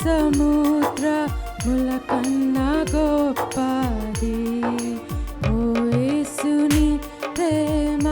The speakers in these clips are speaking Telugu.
సముద్రముల కన్నా గొప్పది ఓ యేసుని ప్రేమ.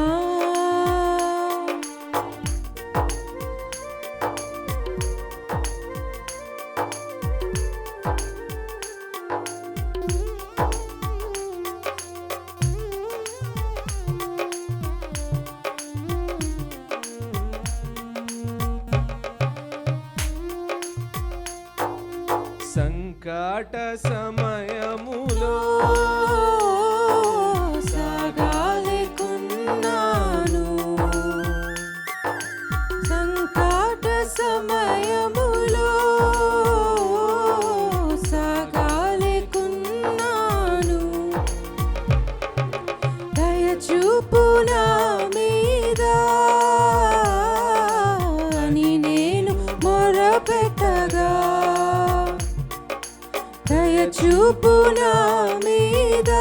సంకట సమయములో సాగాలేకున్నాను, సంకట సమయములో సాగాలేకున్నాను, దయచూపు నా మీద అని నేను మొరపెట్టగా, దయచూపు నా మీద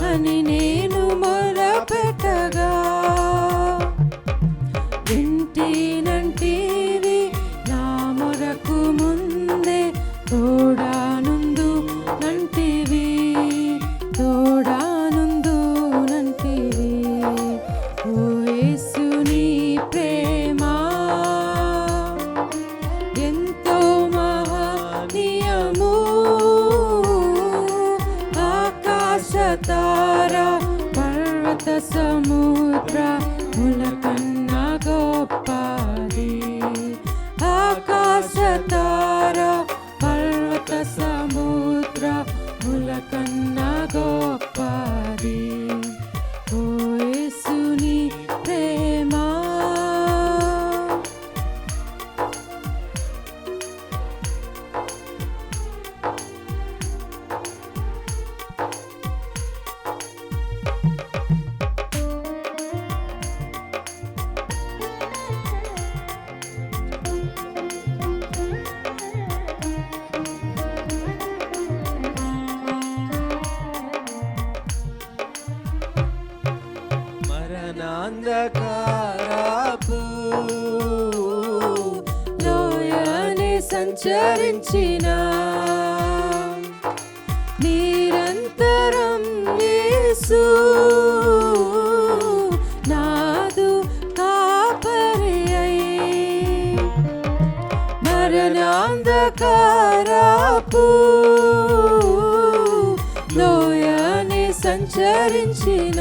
అని నేను మొరపెట్టగా, వింటినంటివి నా మొరకు ముందే తోడానుందు నంటివి, తోడానుందు నంటివి ఓ యేసుని ప్రేమ ఎంతో మహనీయము. ఆకాశతార పర్వత సముద్రముల కన్నా గొప్పది, ఆకాశతార పర్వత సముద్రముల కన్నా గొప్పది ఓ యేసుని ప్రేమ. మరణాంధకారపు లోయని సంచరించిన నిరంతరం యేసు నాదు కాపరి అయి, మరణాంధకారపు లోయని సంచరించిన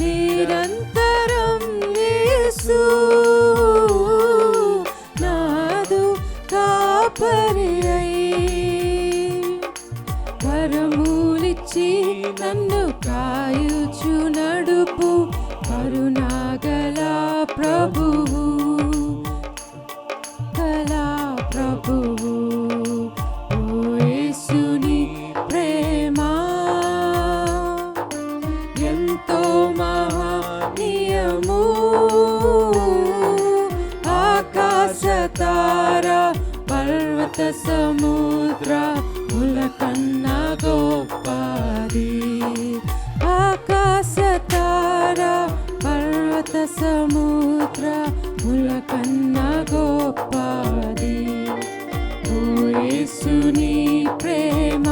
నిరంతరం యేసు నాదు కాపరి అయి, వరములిచ్చి నన్ను కాయుచు నడుపు కరుణాగల ప్రభువు, కళా ప్రభువు ఓ యేసుని ప్రేమ ఎంతో మహనీయము. ఆకాశతార పర్వత సముద్రముల కన్నా గొప్పది, ఆకాశతార పర్వత సముద్రముల కన్నా గొప్పది ఓ యేసుని ప్రేమ.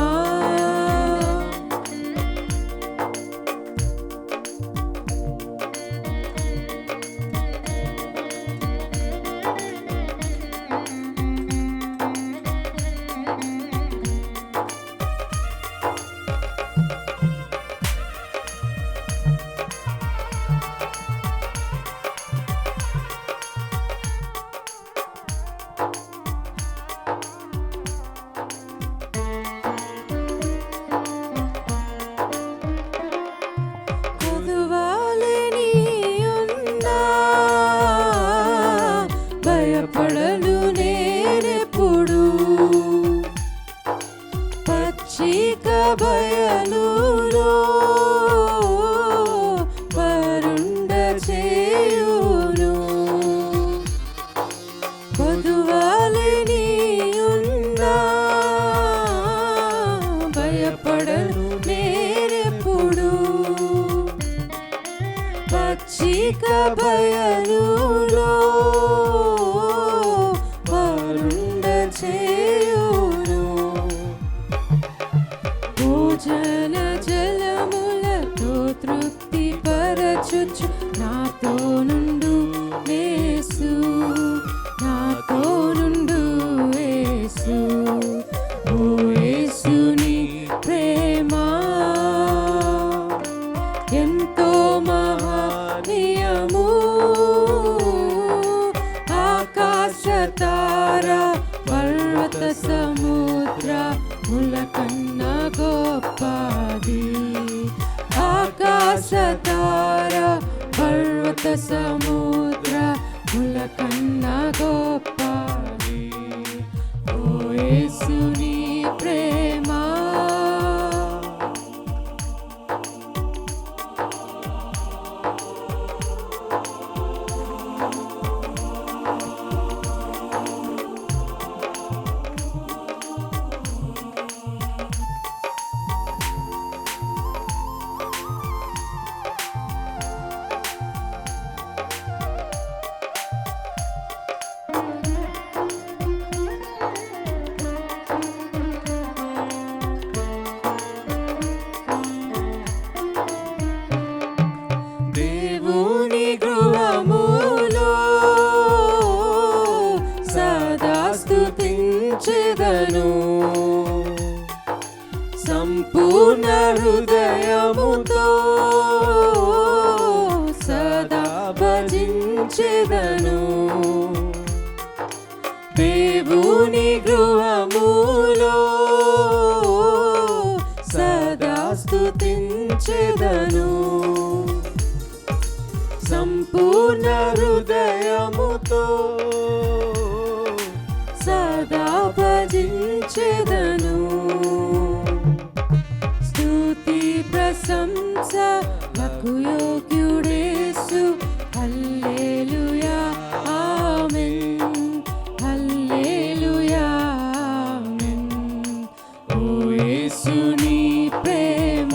భయపడను నేనెప్పుడు, పచ్చిక బయలులో పరుండ చేయును, పొదువాలని ఉన్నా భయపడను నేనెప్పుడు, పచ్చిక బయలులో జీవన జలములతో తృప్తి పరచుచు నాతో నుండు యేసు, నాతో నుండు యేసు. ఓ యేసుని ప్రేమ ఎంతో మహనీయము, ఆకాశ తార పర్వత సముద్ర ముల కన్నా గొప్పది. ఆకాశ తార పర్వత సముద్ర ముల కన్నా గొప్పది. ఓ యేసుని ప్రేమ దేవుని గృహములో సదా స్తుతించెదను, సంపూర్ణ హృదయముతో సదా భజించెదను. దేవుని గృహములో సదా స్తుతించెదను, సంపూర్ణ హృదయముతో సదా భజించెదను. స్తుతి ప్రశంసలకు యోగ్యుడేసు, హల్లెలూయా ఆమేన్, హల్లెలూయా ఆమేన్. ఓ యేసుని ప్రేమ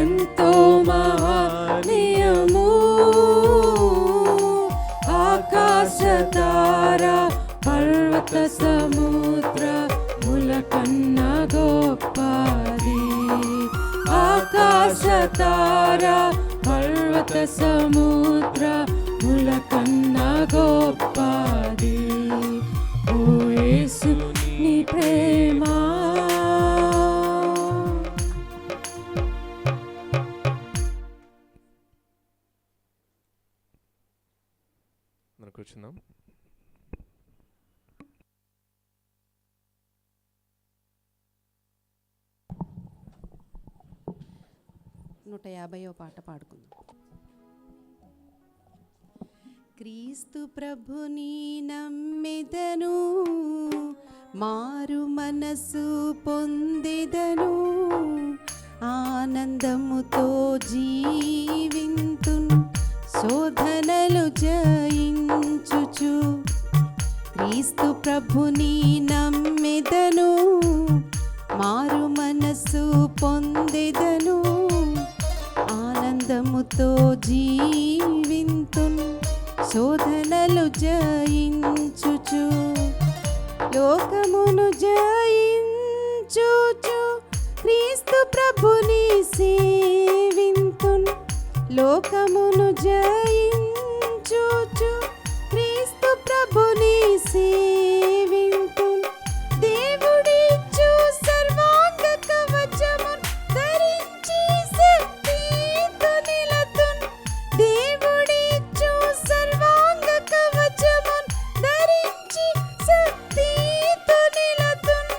ఎంతో మహనీయము, ఆకాశ తార పర్వత సముద్ర ముల కన్నా గొప్పది. ఆకాశ తార పర్వత సముద్ర ముల కన్నా గొప్పది. ఓ యేసు నీ ప్రేమ మనం కూర్చుందాం. నూట 50వ పాట పాడుకుందాం. క్రీస్తు ప్రభుని నమ్మెదను, మారు మనసు పొందెదను, ఆనందముతో జీవింతును, శోధనలు జయించుచు. క్రీస్తు ప్రభుని నమ్మెదను, మారు మనసు పొందెదను, ఆనందముతో జీవింతును, శోధనలు జయించుచు. లోకమును జయించుచు క్రీస్తు ప్రభుని సేవింతును, లోకమును జయించుచు క్రీస్తు ప్రభుని సేవింతును. దేవుడిచ్చు సర్వాంగ కవచమును ధరించి శక్తితో నిలతును, దేవుడిచ్చు సర్వాంగ కవచమును ధరించి శక్తితో నిలతును,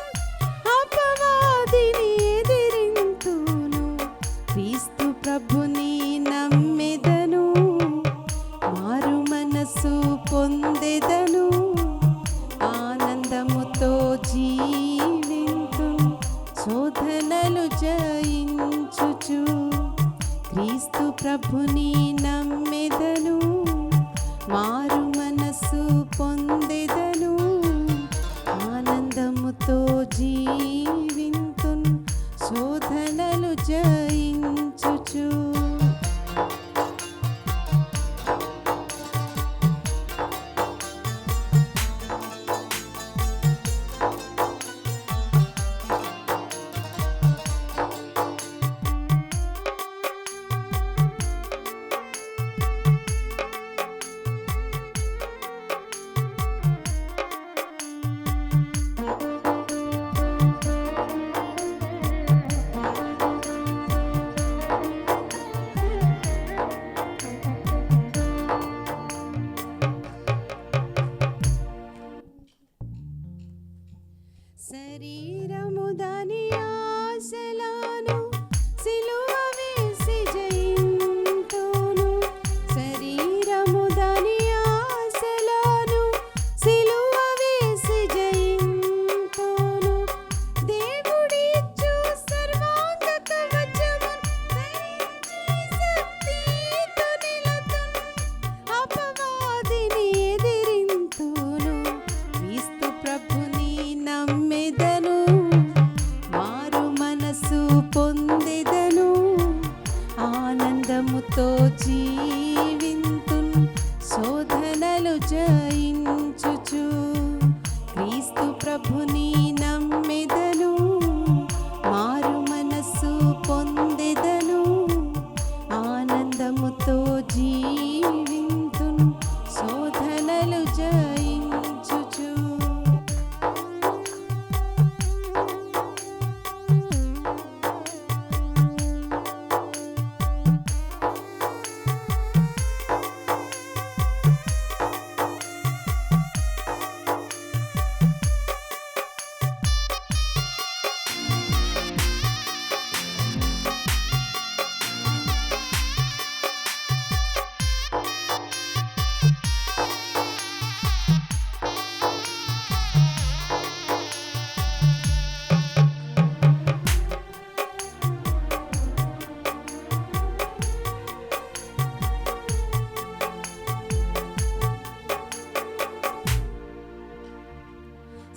అపవాదిని ఎదిరింతును. క్రీస్తు ప్రభుని నమ్మెదను, మారు మనసు పొందెదను, ఆనందముతో జీవింతును, శోధనలు జయించుచు. క్రీస్తు ప్రభుని నమ్మెదను, మారు మనసు పొందెదను, ఆనందముతో జీవింతును, శోధనలు జయించుచు. పొందెదను, ఆనందముతో జీవింతున్ శోధనలు జయించుచు. క్రీస్తు ప్రభుని నమ్మెదను, మారు మనస్సు పొందెదను, ఆనందముతో జీవింతున్ శోధనలు జయించుచు.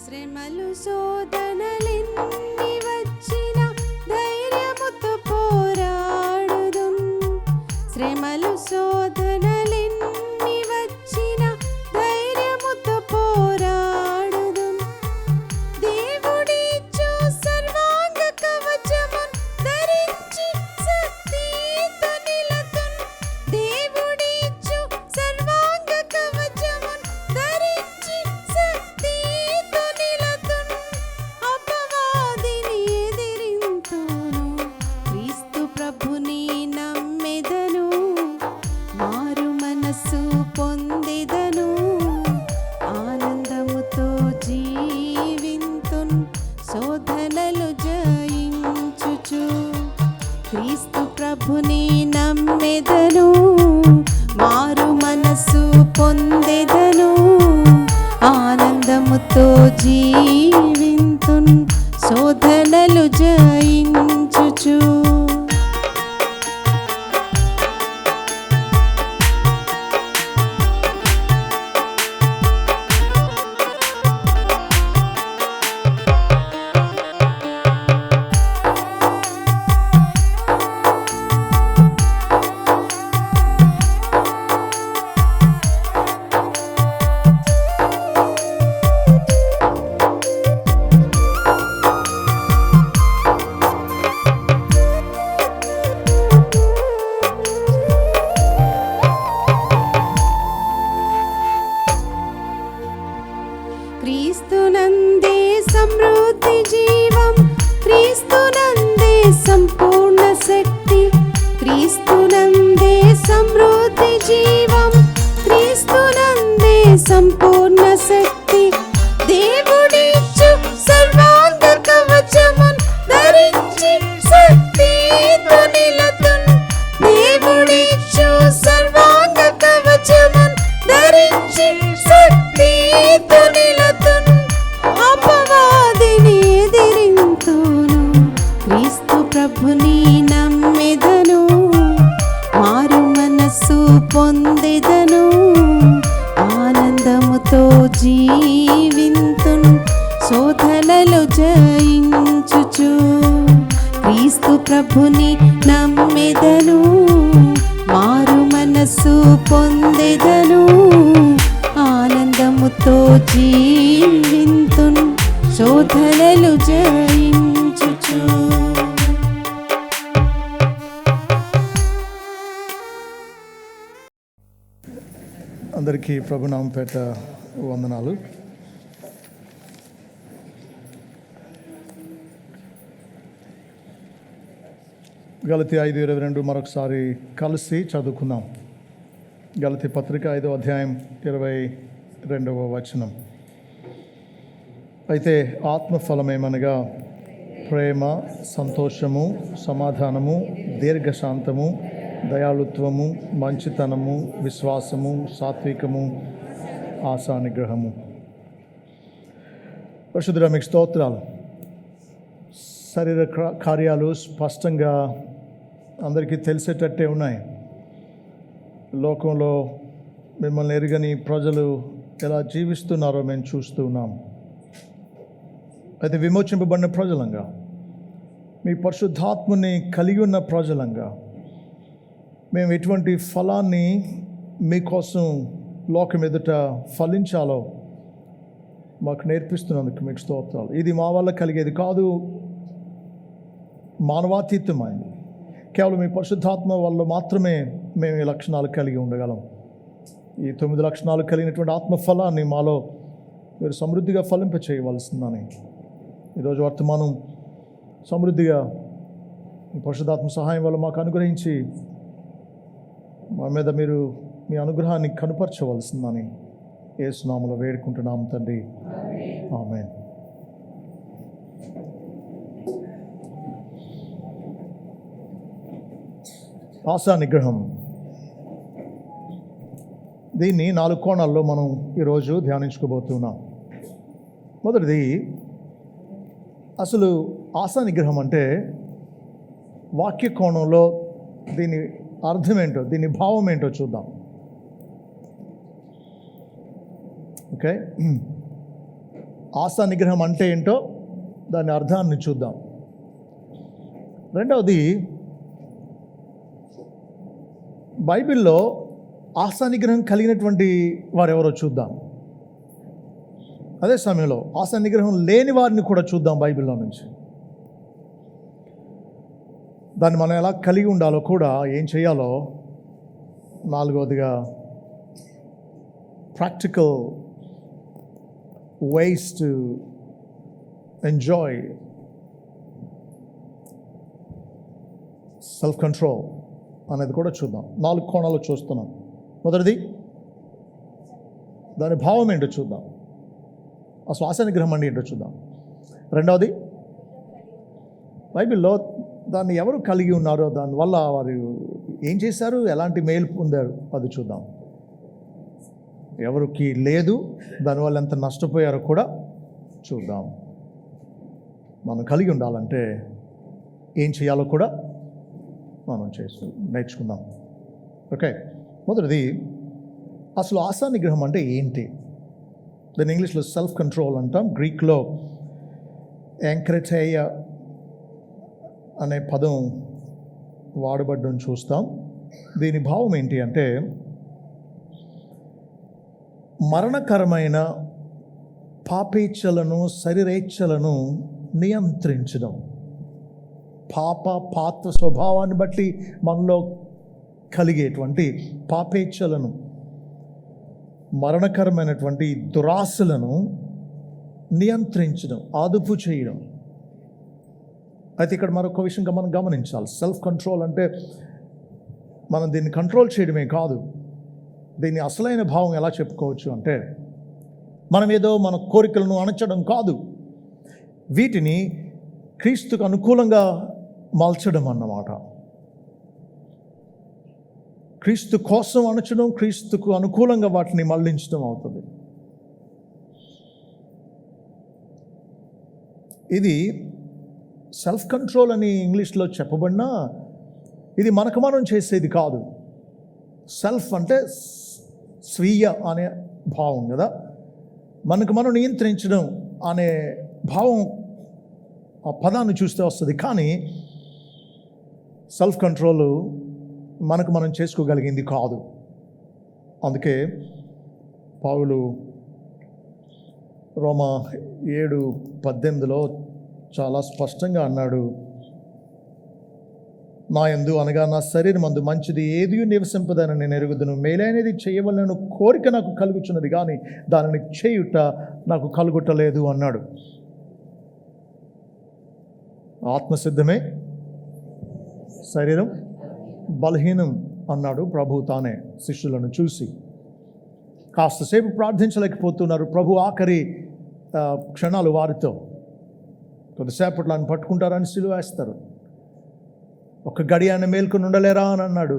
శ్రమలు శోధనలెన్ని వచ్చిన ధైర్యముతో పోరాడుదుం. శ్రమలు శోధనలెన్ని వచ్చిన ధైర్యముతో పోరాడుదుం. దేవుడిచ్చు సర్వాంగ కవచమున్ ధరించి శక్తితో నిలతున్. దేవుడిచ్చు సర్వాంగ కవచమున్ ధరించి శక్తితో నిలతున్. అపవాదిని ఎదిరింతును, క్రీస్తు ప్రభుని నమ్మెదను, మారు మనస్సు పొందెదను, ఆనందముతో జీవింతున్ శోధనలు జయించుచు. క్రీస్తు ప్రభుని నమ్మెదను, మారు మనస్సు పొందెదను, ఆనందముతో జీవింతున్ శోధనలు జయించుచు. క్రీస్తునందే సమృద్ధి జీవం, క్రీస్తునందే సంపూర్ణ శక్తి. క్రీస్తునందే సమృద్ధి జీవం, క్రీస్తునందే సంపూర్ణ శక్తి. దేవుడిచ్చు సర్వాంగ కవచమున్ ధరించి శక్తితో నిలతున్. దేవుడిచ్చు సర్వాంగ కవచమున్ ధరించి శక్తితో నిలతున్. అపవాదిని ఎదిరింతును, క్రీస్తు ప్రభుని నమ్మెదను, మారు మనస్సు పొందెదను, ఆనందముతో జీవింతున్ శోధనలు జయించుచు. క్రీస్తు ప్రభుని నమ్మెదను, మారు మనస్సు పొందెదను, ఆనందముతో జీవింతున్ శోధనలు జయించుచు. అందరికీ ప్రభునామం పేట వందనాలు. గలతీ 5:22 మరొకసారి కలిసి చదువుకుందాం. గలతీ పత్రిక 5వ అధ్యాయం 22వ వచనం. అయితే ఆత్మఫలమేమనగా ప్రేమ, సంతోషము, సమాధానము, దీర్ఘశాంతము, దయాళుత్వము, మంచితనము, విశ్వాసము, సాత్వికము, ఆశానిగ్రహము. పరిశుద్ధుడా మీకు స్తోత్రాలు. శరీర కార్యాలు స్పష్టంగా అందరికీ తెలిసేటట్టే ఉన్నాయి. లోకంలో మిమ్మల్ని ఎరుగని ప్రజలు ఎలా జీవిస్తున్నారో మేము చూస్తూ ఉన్నాం. అయితే విమోచింపబడిన ప్రజలంగా, దేవుని వాక్యాన్ని విన్న ప్రజలంగా, దేవుని వాక్యాన్ని గ్రహించిన ప్రజలంగా, దేవుని వాక్యాన్ని విశ్వసించిన ప్రజలంగా, దేవుని వాక్యాన్ని ప్రకటించిన ప్రజలంగా, దేవుని వాక్యాన్ని మీ పరిశుద్ధాత్మని కలిగి ఉన్న ప్రజలంగా మేము ఎటువంటి ఫలాన్ని మీకోసం లోకం ఎదుట ఫలించాలో మాకు నేర్పిస్తున్నందుకు మీకు స్తోత్రాలు. ఇది మా వల్ల కలిగేది కాదు, మానవాతీతమైంది. కేవలం మీ పరిశుద్ధాత్మ వల్ల మాత్రమే మేము ఈ లక్షణాలు కలిగి ఉండగలం. ఈ 9 లక్షణాలు కలిగినటువంటి ఆత్మఫలాన్ని మాలో మీరు సమృద్ధిగా ఫలింప చేయవలసిందని ఈరోజు వర్తమానం సమృద్ధిగా మీ పరిశుద్ధాత్మ సహాయం వల్ల మాకు అనుగ్రహించి మా మీద మీరు మీ అనుగ్రహాన్ని కనుపరచవలసిందని యేసు నామములో వేడుకుంటున్నాము తండ్రి, ఆమేన్. ఆశా నిగ్రహం, దీన్ని 4 కోణాల్లో మనం ఈరోజు ధ్యానించుకోబోతున్నాం. మొదటిది, అసలు ఆశా నిగ్రహం అంటే వాక్య కోణంలో దీని అర్థం ఏంటో, దీని భావం ఏంటో చూద్దాం. ఓకే, ఆశా నిగ్రహం అంటే ఏంటో దాని అర్థాన్ని చూద్దాం. రెండవది, బైబిల్లో ఆశా నిగ్రహం కలిగినటువంటి వారెవరో చూద్దాం. అదే సమయంలో ఆశా నిగ్రహం లేని వారిని కూడా చూద్దాం బైబిల్లో నుంచి. దాన్ని మనం ఎలా కలిగి ఉండాలో కూడా, ఏం చేయాలో, నాలుగవదిగా practical ways to enjoy self control అనేది కూడా చూద్దాం. 4 కోణాలు చూస్తున్నాం. మొదటిది, దాని భావం ఏంటో చూద్దాం. అసలు ఆశా నిగ్రహం అంటే ఏంటో చూద్దాం. రెండవది, బైబిల్లో దాన్ని ఎవరు కలిగి ఉన్నారో, దానివల్ల వారు ఏం చేశారు, ఎలాంటి మేలు పొందారు, అది చూద్దాం. ఎవరికి లేదు, దానివల్ల ఎంత నష్టపోయారో కూడా చూద్దాం. మనం కలిగి ఉండాలంటే ఏం చేయాలో కూడా మనం నేర్చుకుందాం. ఓకే, మొదటిది, అసలు ఆశా నిగ్రహం అంటే ఏంటి? దాని ఇంగ్లీష్లో సెల్ఫ్ కంట్రోల్ అంటాం, గ్రీక్లో యాంక్రెటేయ అనే పదం వాడబడ్డం చూస్తాం. దీని భావం ఏంటి అంటే, మరణకరమైన పాపేచ్ఛలను, శరీరేచ్ఛలను నియంత్రించడం. పాత స్వభావాన్ని బట్టి మనలో కలిగేటువంటి పాపేచ్ఛలను, మరణకరమైనటువంటి దురాశలను నియంత్రించడం, అదుపు చేయడం. అయితే ఇక్కడ మరొక విషయంగా మనం గమనించాలి. సెల్ఫ్ కంట్రోల్ అంటే మనం దీన్ని కంట్రోల్ చేయడమే కాదు, దీన్ని అసలైన భావం ఎలా చెప్పుకోవచ్చు అంటే, మనం ఏదో మన కోరికలను అణచడం కాదు, వీటిని క్రీస్తుకు అనుకూలంగా మలచడం అన్నమాట. క్రీస్తు కోసం అణచడం, క్రీస్తుకు అనుకూలంగా వాటిని మళ్లించడం అవుతుంది. ఇది సెల్ఫ్ కంట్రోల్ అని ఇంగ్లీష్లో చెప్పబడినా, ఇది మనకు మనం చేసేది కాదు. సెల్ఫ్ అంటే స్వీయ అనే భావం కదా, మనకు మనం నియంత్రించడం అనే భావం ఆ పదాన్ని చూస్తే వస్తుంది. కానీ సెల్ఫ్ కంట్రోల్ మనకు మనం చేసుకోగలిగింది కాదు. అందుకే పౌలు రోమా 7:18 చాలా స్పష్టంగా అన్నాడు, నా యందు అనగా నా శరీరం అందు మంచిది ఏది నివసింపదని నేను ఎరుగుదును, మేలైనది చేయవలన కోరిక నాకు కలుగుచున్నది కానీ దానిని చేయుట నాకు కలుగుటలేదు అన్నాడు. ఆత్మసిద్ధమే, శరీరం బలహీనం అన్నాడు ప్రభు తానే శిష్యులను చూసి. కాస్తసేపు ప్రార్థించలేకపోతున్నారు. ప్రభు ఆఖరి క్షణాలు వారితో, కొద్దిసేపట్లో ఆయన పట్టుకుంటారని సిలువ వేస్తారు. ఒక గడియాన్ని మేల్కొని ఉండలేరా అని అన్నాడు.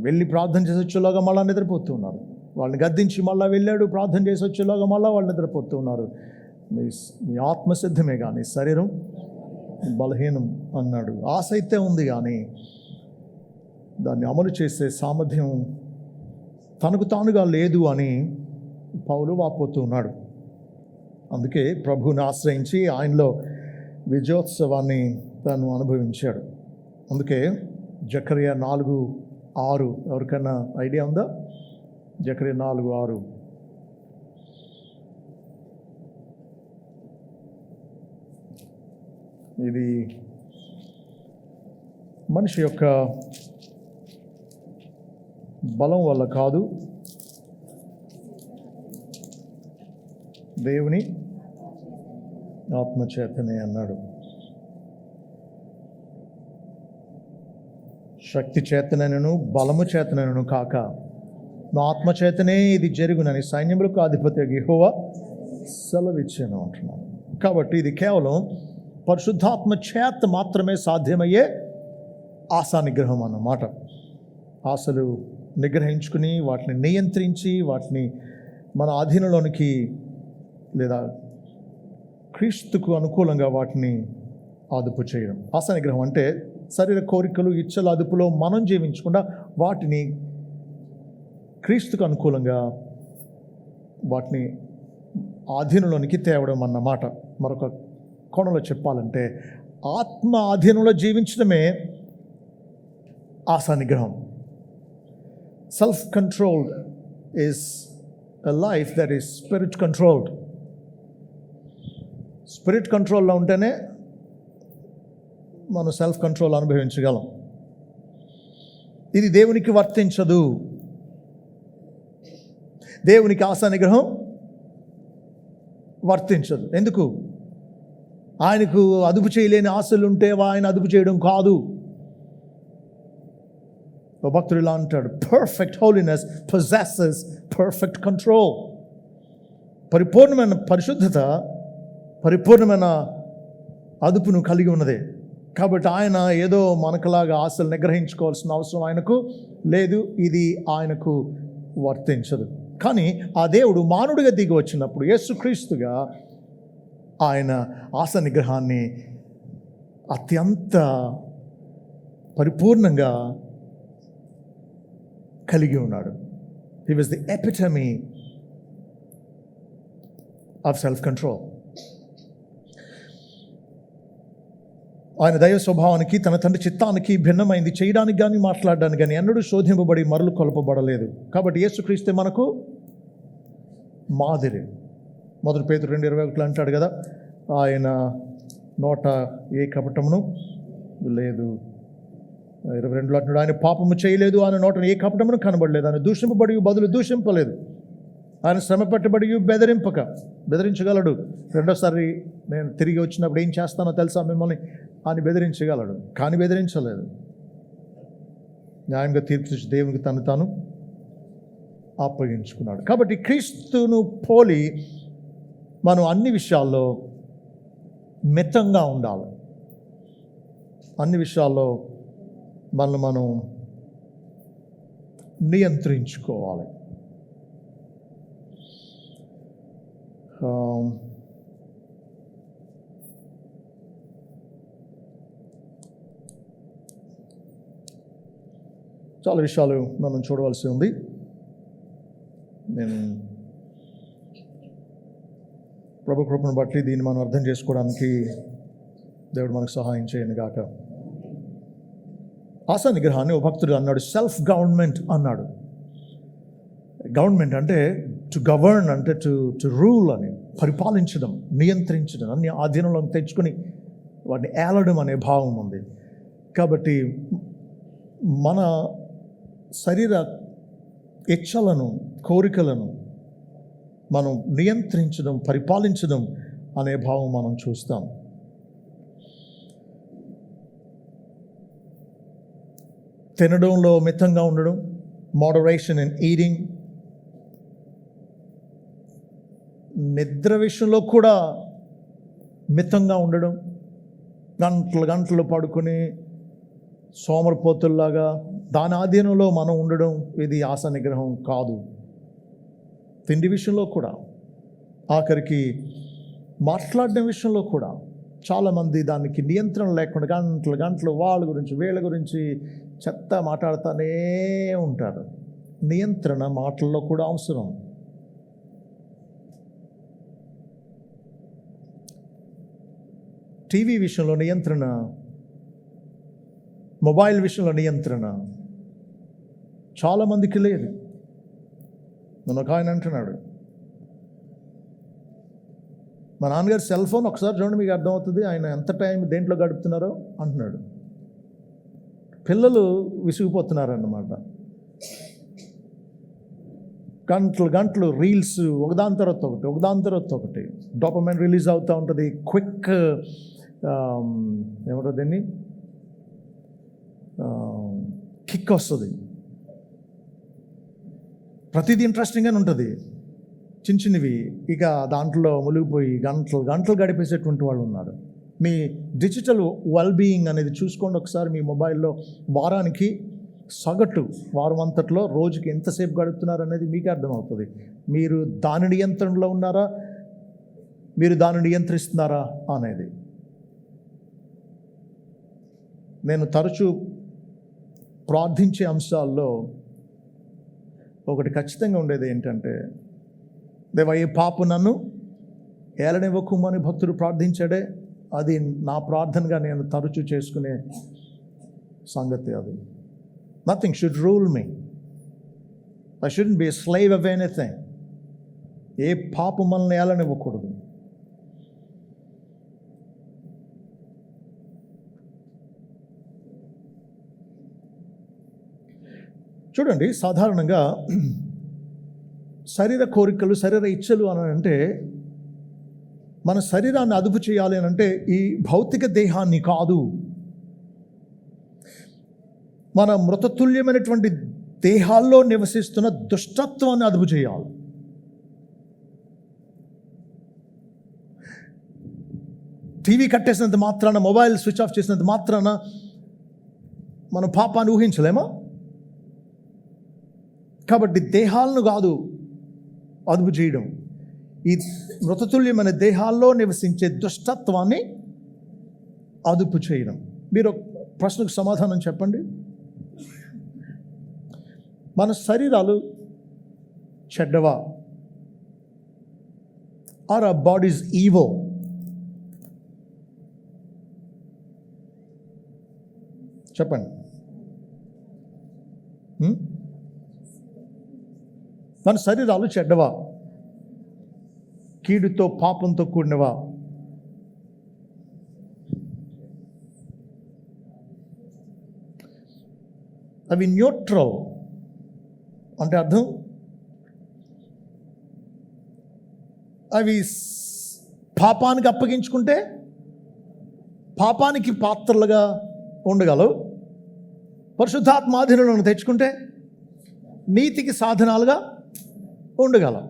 వెళ్ళి ప్రార్థన చేసి వచ్చేలాగా మళ్ళీ నిద్రపోతున్నారు. వాళ్ళని గద్దించి మళ్ళీ వెళ్ళాడు, ప్రార్థన చేసి వచ్చేలాగా మళ్ళీ వాళ్ళు నిద్రపోతున్నారు. మీ ఆత్మసిద్ధమే కానీ శరీరం బలహీనం అన్నాడు. ఆశ అయితే ఉంది కానీ దాన్ని అమలు చేసే సామర్థ్యం తనకు తానుగా లేదు అని పౌలు వాపోతూ ఉన్నాడు. అందుకే ప్రభువుని ఆశ్రయించి ఆయనలో విజయోత్సవాన్ని తాను అనుభవించాడు. అందుకే జకర్యా 4:6 ఎవరికైనా ఐడియా ఉందా? జకర్యా 4:6 ఇది మనిషి యొక్క బలం వల్ల కాదు, దేవుని ఆత్మచేతనే అన్నాడు. శక్తి చేతనను బలము చేతనను కాక నా ఆత్మచేతనే ఇది జరుగునని సైన్యములకు అధిపతి యెహోవా సెలవిచ్చాను అంటున్నాను. కాబట్టి ఇది కేవలం పరిశుద్ధాత్మ చేత మాత్రమే సాధ్యమయ్యే ఆశా నిగ్రహం అన్నమాట. ఆశలు నిగ్రహించుకుని వాటిని నియంత్రించి వాటిని మన ఆధీనంలోనికి లేదా క్రీస్తుకు అనుకూలంగా వాటిని అదుపు చేయడం. ఆశా నిగ్రహం అంటే శరీర కోరికలు ఇచ్చల అదుపులో మనం జీవించకుండా వాటిని క్రీస్తుకు అనుకూలంగా వాటిని ఆధీనంలోనికి తేవడం అన్నమాట. మరొక కోణంలో చెప్పాలంటే ఆత్మ ఆధీనంలో జీవించడమే ఆశా నిగ్రహం. Self controlled is a life that is spirit controlled. Spirit కంట్రోల్లో ఉంటేనే మనం సెల్ఫ్ కంట్రోల్ అనుభవించగలం. ఇది దేవునికి వర్తించదు. దేవునికి ఆశా నిగ్రహం వర్తించదు. ఎందుకు? ఆయనకు అదుపు చేయలేని ఆశలు ఉంటే ఆయన అదుపు చేయడం కాదు. భక్తుడు ఇలా అంటాడు, perfect holiness possesses perfect control. పరిపూర్ణమైన పరిశుద్ధత పరిపూర్ణమైన అదుపును కలిగి ఉన్నదే. కాబట్టి ఆయన ఏదో మనకులాగా ఆశలు నిగ్రహించుకోవాల్సిన అవసరం ఆయనకు లేదు. ఇది ఆయనకు వర్తించదు. కానీ ఆ దేవుడు మానవుడిగా దిగి వచ్చినప్పుడు యేసుక్రీస్తుగా ఆయన ఆశ నిగ్రహాన్ని అత్యంత పరిపూర్ణంగా కలిగి ఉన్నాడు. He was the epitome of self control. ఆయన దైవ స్వభావానికి తన తండ్రి చిత్తానికి భిన్నమైంది చేయడానికి కానీ మాట్లాడడానికి కానీ ఎన్నడూ శోధింపబడి మరలు కొలపబడలేదు. కాబట్టి యేసుక్రీస్తే మనకు మాదిరి. 1 పేతురు 2:21 అంటాడు కదా, ఆయన నోట ఏ కపటమును లేదు. 22 అంటున్నాడు, ఆయన పాపము చేయలేదు, ఆయన నోట ఏ కపటమును కనబడలేదు, ఆయన దూషింపబడి బదులు దూషింపలేదు, ఆయన శ్రమ పెట్టబడి బెదిరించగలడు. రెండోసారి నేను తిరిగి వచ్చినప్పుడు ఏం చేస్తానో తెలుసా మిమ్మల్ని అని బెదిరించగలడు. కానీ బెదిరించలేదు. న్యాయంగా తీర్పు దేవునికి తను తాను అప్పగించుకున్నాడు. కాబట్టి క్రీస్తును పోలి మనం అన్ని విషయాల్లో మితంగా ఉండాలి. అన్ని విషయాల్లో మనల్ని మనం నియంత్రించుకోవాలి. చాలా విషయాలు మనం చూడవలసి ఉంది. నేను ప్రభు కృపను బట్టి దీన్ని మనం అర్థం చేసుకోవడానికి దేవుడు మనకు సహాయం చేయను గాక. ఆశా నిగ్రహాన్ని ఓ భక్తుడు అన్నాడు, సెల్ఫ్ గవర్నమెంట్ అన్నాడు. గవర్నమెంట్ అంటే టు గవర్న్, అంటే టు రూల్ అని, పరిపాలించడం, నియంత్రించడం, అన్ని ఆధీనంలో తెచ్చుకొని వాటిని ఏలడం అనే భావం ఉంది. కాబట్టి మన శరీర ఇచ్చలను కోరికలను మనం నియంత్రించడం, పరిపాలించడం అనే భావం మనం చూస్తాం. తినడంలో మితంగా ఉండడం, మోడరేషన్ ఇన్ ఈటింగ్. నిద్ర విషయంలో కూడా మితంగా ఉండడం, గంటలు పడుకొని సోమరిపోతుల్లాగా దాని ఆధీనంలో మనం ఉండడం, ఇది ఆశా నిగ్రహం కాదు. తిండి విషయంలో కూడా, ఆఖరికి మాట్లాడడం విషయంలో కూడా చాలామంది దానికి నియంత్రణ లేకుండా గంటలు వాళ్ళ గురించి వీళ్ళ గురించి చెత్త మాట్లాడుతూనే ఉంటారు. నియంత్రణ మాటల్లో కూడా అవసరం. టీవీ విషయంలో నియంత్రణ, మొబైల్ విషయంలో నియంత్రణ చాలామందికి లేదు. ఒక ఆయన అంటున్నాడు, మా నాన్నగారు సెల్ ఫోన్ ఒకసారి చూడండి మీకు అర్థమవుతుంది ఆయన ఎంత టైం దేంట్లో గడుపుతున్నారో అంటున్నాడు. పిల్లలు విసిగిపోతున్నారన్నమాట. గంటలు రీల్స్ ఒకదాని తర్వాత ఒకటి డోపమైన్ రిలీజ్ అవుతూ ఉంటుంది. క్విక్ ఏమంటారు దీన్ని, కిక్ వస్తుంది. ప్రతిదీ ఇంట్రెస్టింగ్గానే ఉంటుంది. చిన్నవి ఇక దాంట్లో మునిగిపోయి గంటలు గడిపేసేటువంటి వాళ్ళు ఉన్నారు. మీ డిజిటల్ వెల్బీయింగ్ అనేది చూసుకోండి ఒకసారి. మీ మొబైల్లో వారానికి సగటు వారం అంతట్లో రోజుకి ఎంతసేపు గడుపుతున్నారు అనేది మీకు అర్థమవుతుంది. మీరు దాని నియంత్రణలో ఉన్నారా, మీరు దాన్ని నియంత్రిస్తున్నారా అనేది. నేను తరచూ ప్రార్థించే అంశాల్లో ఒకటి ఖచ్చితంగా ఉండేది ఏంటంటే, దేవా ఏ పాపం నన్ను ఏలనివ్వకుమని భక్తుడు ప్రార్థించాడే, అది నా ప్రార్థనగా నేను తరచూ చేసుకునే సంగతి. అది nothing should rule me. I shouldn't be a slave of anything. ఏ పాపం మనల్ని ఏలనివ్వకూడదు. చూడండి, సాధారణంగా శరీర కోరికలు, శరీర ఇచ్చలు అని అంటే, మన శరీరాన్ని అదుపు చేయాలి అని అంటే ఈ భౌతిక దేహాన్ని కాదు, మన మృతతుల్యమైనటువంటి దేహాల్లో నివసిస్తున్న దుష్టత్వాన్ని అదుపు చేయాలి. టీవీ కట్టేసినంత మాత్రాన, మొబైల్ స్విచ్ ఆఫ్ చేసినంత మాత్రాన మనం పాపాన్ని ఊహించలేమా? కాబట్టి దేహాలను కాదు అదుపు చేయడం, ఈ మృతతుల్యమైన దేహాల్లో నివసించే దుష్టత్వాన్ని అదుపు చేయడం. మీరు ప్రశ్నకు సమాధానం చెప్పండి. మన శరీరాలు చెడ్డవా? Are our bodies evil? చెప్పండి. మన శరీరాలు చెడ్డవా? కీడుతో పాపంతో కూడినవా? అవి న్యూట్రల్ అంటే అర్థం, అవి పాపానికి అప్పగించుకుంటే పాపానికి పాత్రలుగా ఉండగలవు, పరిశుద్ధాత్మ ఆధీనంలోకి తెచ్చుకుంటే నీతికి సాధనాలుగా ఉండగలవు.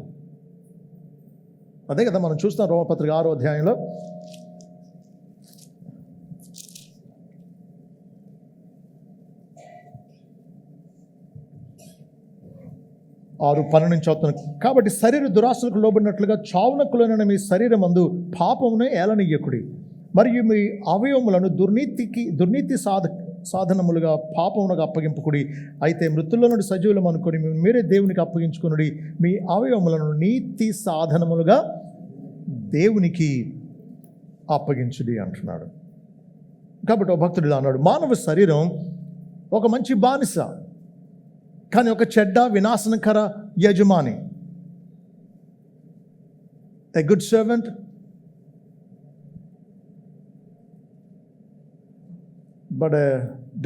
అదే కదా మనం చూస్తాం రోమపత్రిక 6వ అధ్యాయంలో. ఆరు 12 చదువుతున్నాను. కాబట్టి శరీర దురాశలకు లోబడినట్లుగా చావునకులైన మీ శరీరమందు పాపమును ఏలనీయకుడి, మరియు మీ అవయవములను దుర్నీతి సాధనములుగా పాపమునకు అప్పగింపుకుడి. అయితే మృతుల్లో నుండి సజీవులం అనుకొని మీరే దేవునికి అప్పగించుకునుడి, మీ అవయవములను నీతి సాధనములుగా దేవునికి అప్పగించుడి అంటున్నాడు. కాబట్టి ఒక భక్తుడు ఇలా అన్నాడు, మానవ శరీరం ఒక మంచి బానిస, కానీ ఒక చెడ్డ వినాశనకర యజమాని. A good servant but a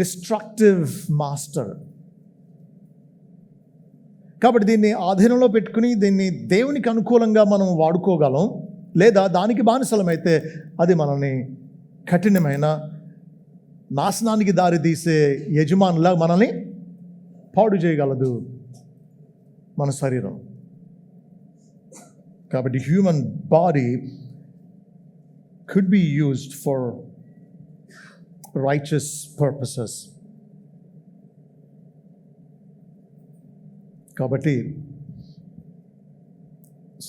destructive master. కాబట్టి దీన్ని ఆధీనంలో పెట్టుకుని దీన్ని దేవునికి అనుకూలంగా మనం వాడుకోగలం, లేదా దానికి బానిసలమైతే అది మనల్ని కఠినమైన నాశనానికి దారితీసే యజమానులా మనల్ని పాడు చేయగలదు మన శరీరం. కాబట్టి human body could be used for righteous purposes. కాబట్టి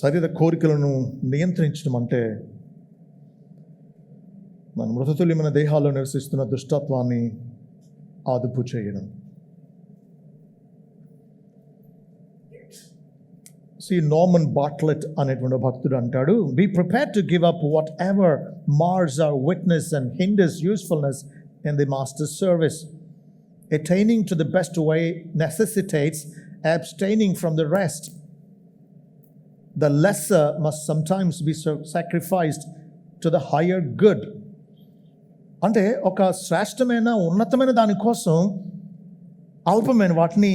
శరీర కోరికలను నియంత్రించడం అంటే మన మృతతుల్యమైన దేహాల్లో నివసిస్తున్న దుష్టత్వాన్ని అదుపు చేయడం. నార్మన్ బాట్లెట్ అనేటువంటి భక్తుడు అంటాడు, be prepared to give up whatever mars our witness and hinders usefulness in the master's service. Attaining to the best way necessitates abstaining from the rest. The lesser must sometimes be sacrificed to the higher good. అంటే ఒక శ్రేష్టమైన ఉన్నతమైన దానికోసం అల్పమైన వాటిని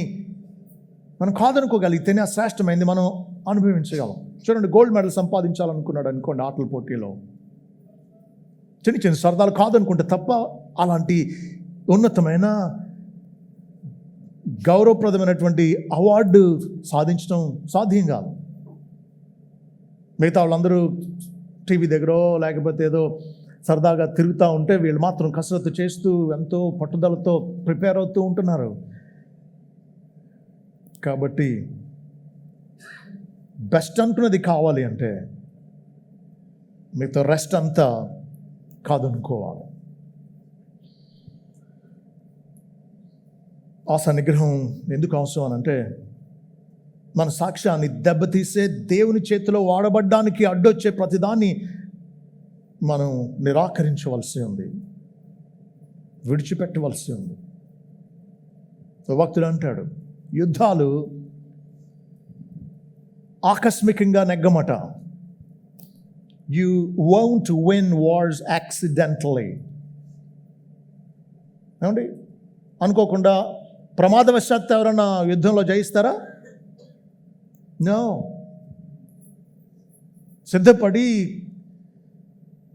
మనం కాదనుకోగలిగితేనే ఆ శ్రేష్టమైనది మనం అనుభవించగలం. చూడండి, గోల్డ్ మెడల్ సంపాదించాలనుకున్నాడు అనుకోండి ఆటల పోటీలో, చిన్న చిన్న సరదాలు కాదనుకుంటే తప్ప అలాంటి ఉన్నతమైన గౌరవప్రదమైనటువంటి అవార్డు సాధించడం సాధ్యం కాదు. మిగతా వాళ్ళందరూ టీవీ దగ్గర లేకపోతే ఏదో సరదాగా తిరుగుతూ ఉంటే వీళ్ళు మాత్రం కసరత్తు చేస్తూ ఎంతో పట్టుదలతో ప్రిపేర్ అవుతూ ఉంటున్నారు. కాబట్టి బెస్ట్ అనుకున్నది కావాలి అంటే మీతో రెస్ట్ అంతా కాదనుకోవాలి. ఆశ నిగ్రహం ఎందుకు అవసరం అని అంటే, మన సాక్ష్యాన్ని దెబ్బతీసే, దేవుని చేతిలో వాడబడ్డానికి అడ్డొచ్చే ప్రతిదాన్ని మనం నిరాకరించవలసి ఉంది, విడిచిపెట్టవలసి ఉంది. భక్తుడు అంటాడు, యుద్ధాలు ఆకస్మికంగా నెగ్గమట. You won't win wars accidentally. ఏమండి, అనుకోకుండా ప్రమాదవశాత్తు ఎవరన్నా యుద్ధంలో జయిస్తారా? నో. సిద్ధపడి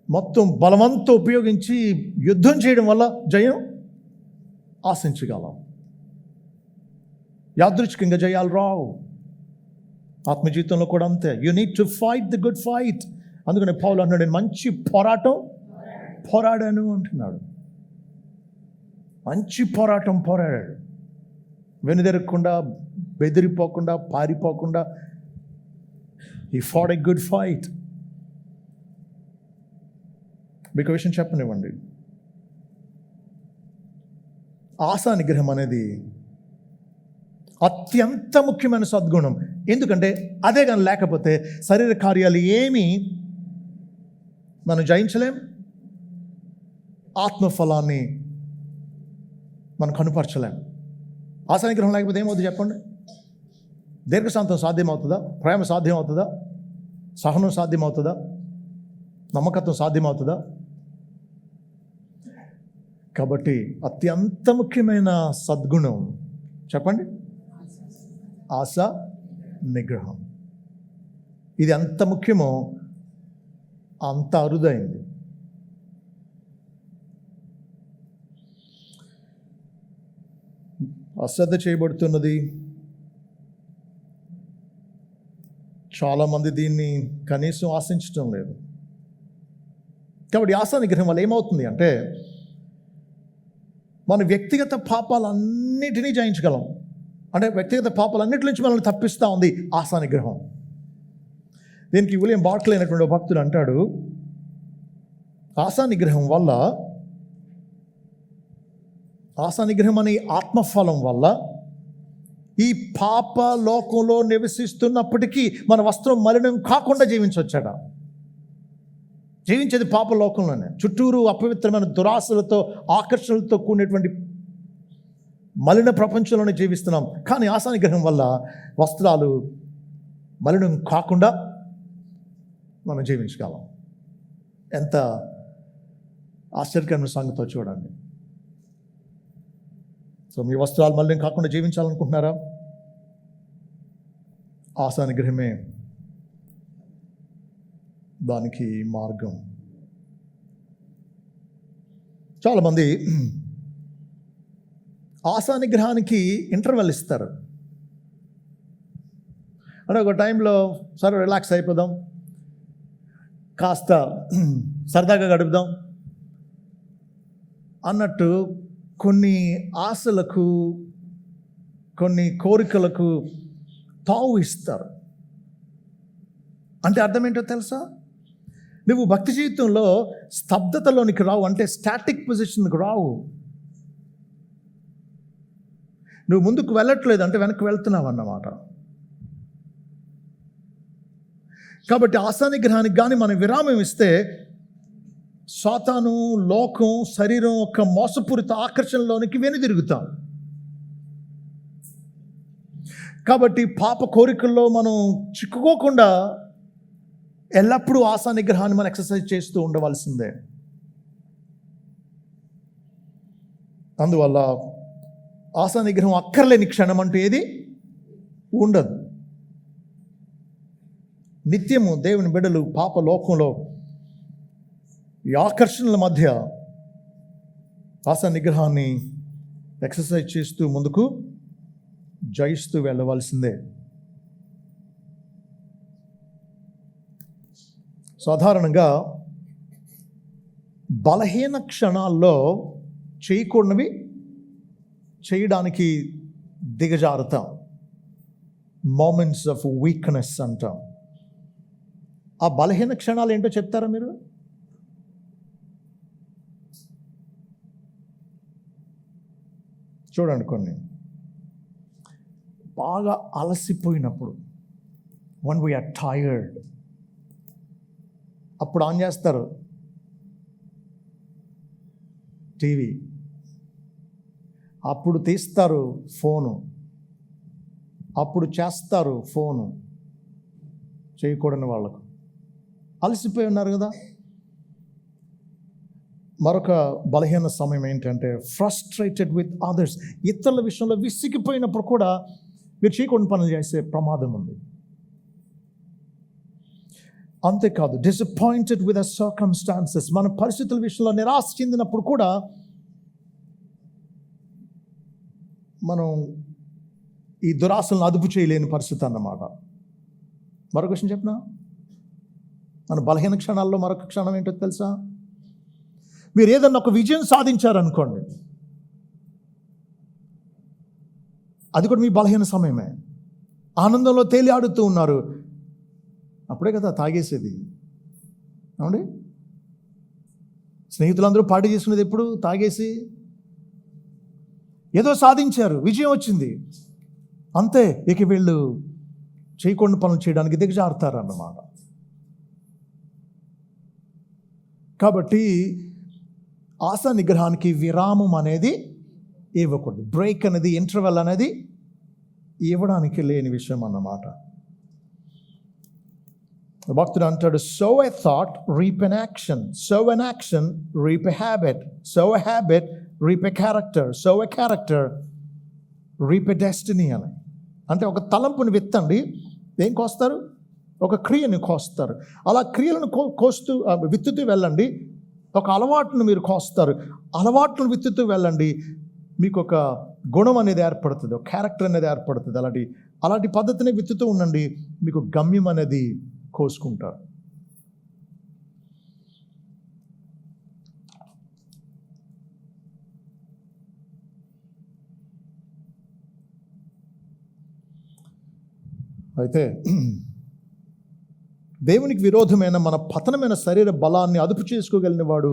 మొత్తం బలవంతం ఉపయోగించి యుద్ధం చేయడం వల్ల జయం ఆశించగలం. యాదృచ్ఛికంగా జయాలు రావు. ఆత్మ జీవితంలో కూడా అంతే. You need to fight the good fight. అందుకని పౌలు అన్నాడు, నేను మంచి పోరాటం పోరాడాను అంటున్నాడు. మంచి పోరాటం పోరాడాడు. వెనుదిరగకుండా, బెదిరిపోకుండా, పారిపోకుండా he fought a good fight. మీకు విషయం చెప్పనివ్వండి, ఆశా నిగ్రహం అనేది అత్యంత ముఖ్యమైన సద్గుణం. ఎందుకంటే అదే కానీ లేకపోతే శరీర కార్యాలు ఏమీ మనం జయించలేం, ఆత్మఫలాన్ని మనం కనుపరచలేం. ఆశా నిగ్రహం లేకపోతే ఏమవుతుంది చెప్పండి? దీర్ఘశాంతం సాధ్యమవుతుందా? ప్రేమ సాధ్యమవుతుందా? సహనం సాధ్యమవుతుందా? నమ్మకత్వం సాధ్యమవుతుందా? కాబట్టి అత్యంత ముఖ్యమైన సద్గుణం చెప్పండి, ఆశా నిగ్రహం. ఇది ఎంత ముఖ్యమో అంత అరుదైంది. అశ్రద్ధ చేయబడుతున్నది. చాలామంది దీన్ని కనీసం ఆశించడం లేదు. కాబట్టి ఆశా నిగ్రహం వల్ల ఏమవుతుంది అంటే, మన వ్యక్తిగత పాపాలన్నిటినీ జయించగలం. అంటే వ్యక్తిగత పాపాలన్నిటి నుంచి మనల్ని తప్పిస్తూ ఉంది ఆశా నిగ్రహం. దీనికి విలియం బార్క్లే అయినటువంటి ఒక భక్తుడు అంటాడు, ఆశా నిగ్రహం వల్ల, ఆశా నిగ్రహం అనే ఆత్మఫలం వల్ల ఈ పాప లోకంలో నివసిస్తున్నప్పటికీ మన వస్త్రం మలినం కాకుండా జీవించవచ్చట. జీవించేది పాప లోకంలోనే. చుట్టూరు అపవిత్రమైన దురాశలతో, ఆకర్షణలతో కూడినటువంటి మలిన ప్రపంచంలోనే జీవిస్తున్నాం. కానీ ఆశా నిగ్రహం వల్ల వస్త్రాలు మలినం కాకుండా మనం జీవించగలం. ఎంత ఆశ్చర్యకరమైన సంగతో చూడండి. సో మీ వస్త్రాలు మలినం కాకుండా జీవించాలనుకుంటున్నారా? ఆశా నిగ్రహమే దానికి మార్గం. చాలామంది ఆశా నిగ్రహానికి ఇంటర్వెల్ ఇస్తారు. అంటే ఒక టైంలో సరే రిలాక్స్ అయిపోదాం, కాస్త సరదాగా గడుపుదాం అన్నట్టు కొన్ని ఆశలకు, కొన్ని కోరికలకు తావు ఇస్తారు. అంటే అర్థం ఏంటో తెలుసా? నువ్వు భక్తి జీవితంలో స్తబ్దతలోనికి రావు, అంటే స్టాటిక్ పొజిషన్కి రావు. నువ్వు ముందుకు వెళ్ళట్లేదు అంటే వెనక్కి వెళ్తున్నావు అన్నమాట. కాబట్టి ఆశానిగ్రహానికి కానీ మనం విరామం ఇస్తే సాతాను, లోకం, శరీరం యొక్క మోసపూరిత ఆకర్షణలోనికి వెనుదిరుగుతాం. కాబట్టి పాప కోరికల్లో మనం చిక్కుకోకుండా ఎల్లప్పుడూ ఆశా నిగ్రహాన్ని మనం ఎక్సర్సైజ్ చేస్తూ ఉండవలసిందే. అందువల్ల ఆశా నిగ్రహం అక్కర్లేని క్షణం అంటూ ఏది ఉండదు. నిత్యము దేవుని బిడ్డలు పాప లోకంలో ఈ ఆకర్షణల మధ్య ఆశా నిగ్రహాన్ని ఎక్సర్సైజ్ చేస్తూ ముందుకు జయిస్తూ వెళ్ళవలసిందే. సాధారణంగా బలహీన క్షణాల్లో చేయకూడనివి చేయడానికి దిగజారుతాం. మూమెంట్స్ ఆఫ్ వీక్నెస్ అంటాం. ఆ బలహీన క్షణాలు ఏంటో చెప్తారా మీరు? చూడండి, కొన్ని బాగా అలసిపోయినప్పుడు, when we are tired, అప్పుడు ఆన్ చేస్తారు టీవీ, అప్పుడు తీస్తారు ఫోను, అప్పుడు చేస్తారు ఫోను. చేయకూడని వాళ్ళకు అలసిపోయి ఉన్నారు కదా. మరొక బలహీన సమయం ఏంటంటే ఫ్రస్ట్రేటెడ్ విత్ అదర్స్. ఇతరుల విషయంలో విసిగిపోయినప్పుడు కూడా మీరు చేయకూడని పనులు చేసే ప్రమాదం ఉంది. అంతేకాదు డిసప్పాయింటెడ్ విత్ ద సర్కమ్స్టాన్సెస్. మన పరిస్థితుల విషయంలో నిరాశ చెందినప్పుడు కూడా మనం ఈ దురాశలను అదుపు చేయలేని పరిస్థితి అన్నమాట. మరొక విషయం చెప్పినా, మన బలహీన క్షణాల్లో మరొక క్షణం ఏంటో తెలుసా? మీరు ఏదన్నా ఒక విజయం సాధించారనుకోండి, అది కూడా మీ బలహీన సమయమే. ఆనందంలో తేలి ఆడుతూ ఉన్నారు, అప్పుడే కదా తాగేసేది. అవునండి, స్నేహితులందరూ పార్టీ చేసుకునేది ఎప్పుడు? తాగేసి. ఏదో సాధించారు, విజయం వచ్చింది, అంతే, ఇక వీళ్ళు చేయకుండా పనులు చేయడానికి దిగజారుతారు అన్నమాట. కాబట్టి ఆశా నిగ్రహానికి విరామం అనేది ఇవ్వకూడదు. బ్రేక్ అనేది, ఇంటర్వెల్ అనేది ఇవ్వడానికి లేని విషయం అన్నమాట. భక్తుడు అంటాడు, so a thought reap an action, so an action reap a habit, so a habit reap a character, so a character reap a destiny అని. అంటే ఒక తలంపుని విత్తండి, ఏం కోస్తారు? ఒక క్రియని కోస్తారు. అలా క్రియలను కోస్తూ విత్తుతూ వెళ్ళండి. ఒక అలవాటును మీరు కోస్తారు, అలవాట్లను విత్తుతూ వెళ్ళండి. మీకు ఒక గుణం అనేది ఏర్పడుతుంది, ఒక క్యారెక్టర్ అనేది ఏర్పడుతుంది. అలాంటి పద్ధతిని విత్తుతూ ఉండండి, మీకు గమ్యం అనేది కోసుకుంటారు. అయితే దేవునికి విరోధమైన మన పతనమైన శరీర బలాన్ని అదుపు చేయగలిగినవాడు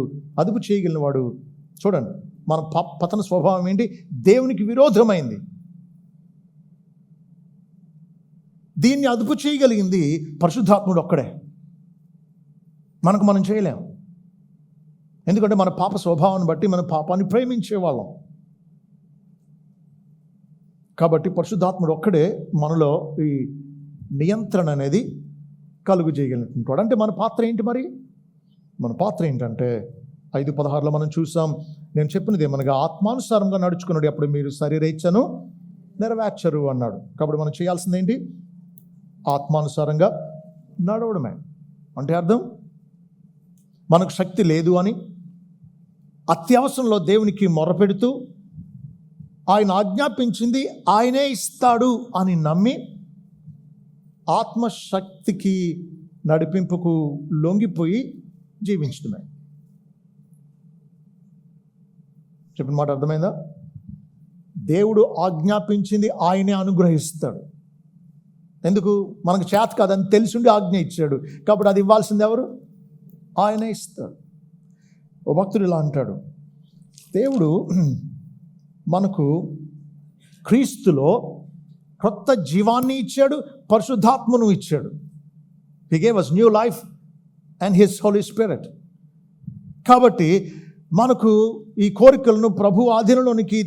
చూడండి, మన పతన స్వభావం ఏంటి? దేవునికి విరోధమైంది. దీన్ని అదుపు చేయగలిగింది పరిశుద్ధాత్ముడు ఒక్కడే. మనం చేయలేం. ఎందుకంటే మన పాప స్వభావాన్ని బట్టి మన పాపాన్ని ప్రేమించేవాళ్ళం. కాబట్టి పరిశుద్ధాత్ముడు ఒక్కడే మనలో ఈ నియంత్రణ అనేది కలుగు చేయగలిగినటువంటి. అంటే మన పాత్ర ఏంటి మరి? మన పాత్ర ఏంటంటే 5:16 మనం చూసాం. నేను చెప్పినది ఏమనగా, ఆత్మానుసారంగా నడుచుకున్నాడు అప్పుడు మీరు శరీరేచ్ఛను నెరవేర్చరు అన్నాడు. కాబట్టి మనం చేయాల్సింది ఏంటి? ఆత్మానుసారంగా నడవడమే. అంటే అర్థం, మనకు శక్తి లేదు అని అత్యవసరంలో దేవునికి మొరపెడుతూ ఆయన ఆజ్ఞాపించింది ఆయనే ఇస్తాడు అని నమ్మి ఆత్మశక్తికి నడిపింపుకు లొంగిపోయి జీవించడమే. చెప్పిన మాట అర్థమైందా? దేవుడు ఆజ్ఞాపించింది ఆయనే అనుగ్రహిస్తాడు. ఎందుకు? మనకు చేత కాదని తెలిసిండి ఆజ్ఞ ఇచ్చాడు, కాబట్టి అది ఇవ్వాల్సింది ఎవరు? ఆయనే ఇస్తాడు. ఓ భక్తుడు ఇలా అంటాడు, దేవుడు మనకు క్రీస్తులో క్రొత్త జీవాన్ని ఇచ్చాడు, పరిశుద్ధాత్మను ఇచ్చాడు. He gave us new life and His Holy Spirit. కాబట్టి మనకు ఈ కోరికలను ప్రభు ఆధీనంలోనికి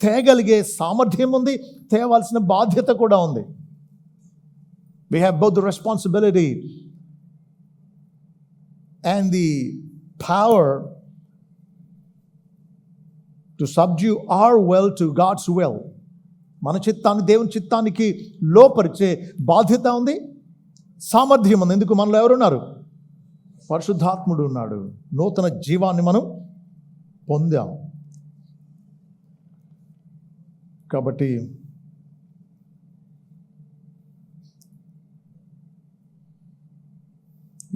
తేగలిగే సామర్థ్యం ఉంది, తేవాల్సిన బాధ్యత కూడా ఉంది. We have both the responsibility and the power to subdue our will to God's will. మన చిత్తాన్ని దేవుని చిత్తానికి లోపరిచే బాధ్యత ఉంది, సామర్థ్యం ఉంది. ఎందుకు? మనలో ఎవరున్నారు? పరిశుద్ధాత్ముడు ఉన్నాడు. నూతన జీవాన్ని మనం పొందాం. కాబట్టి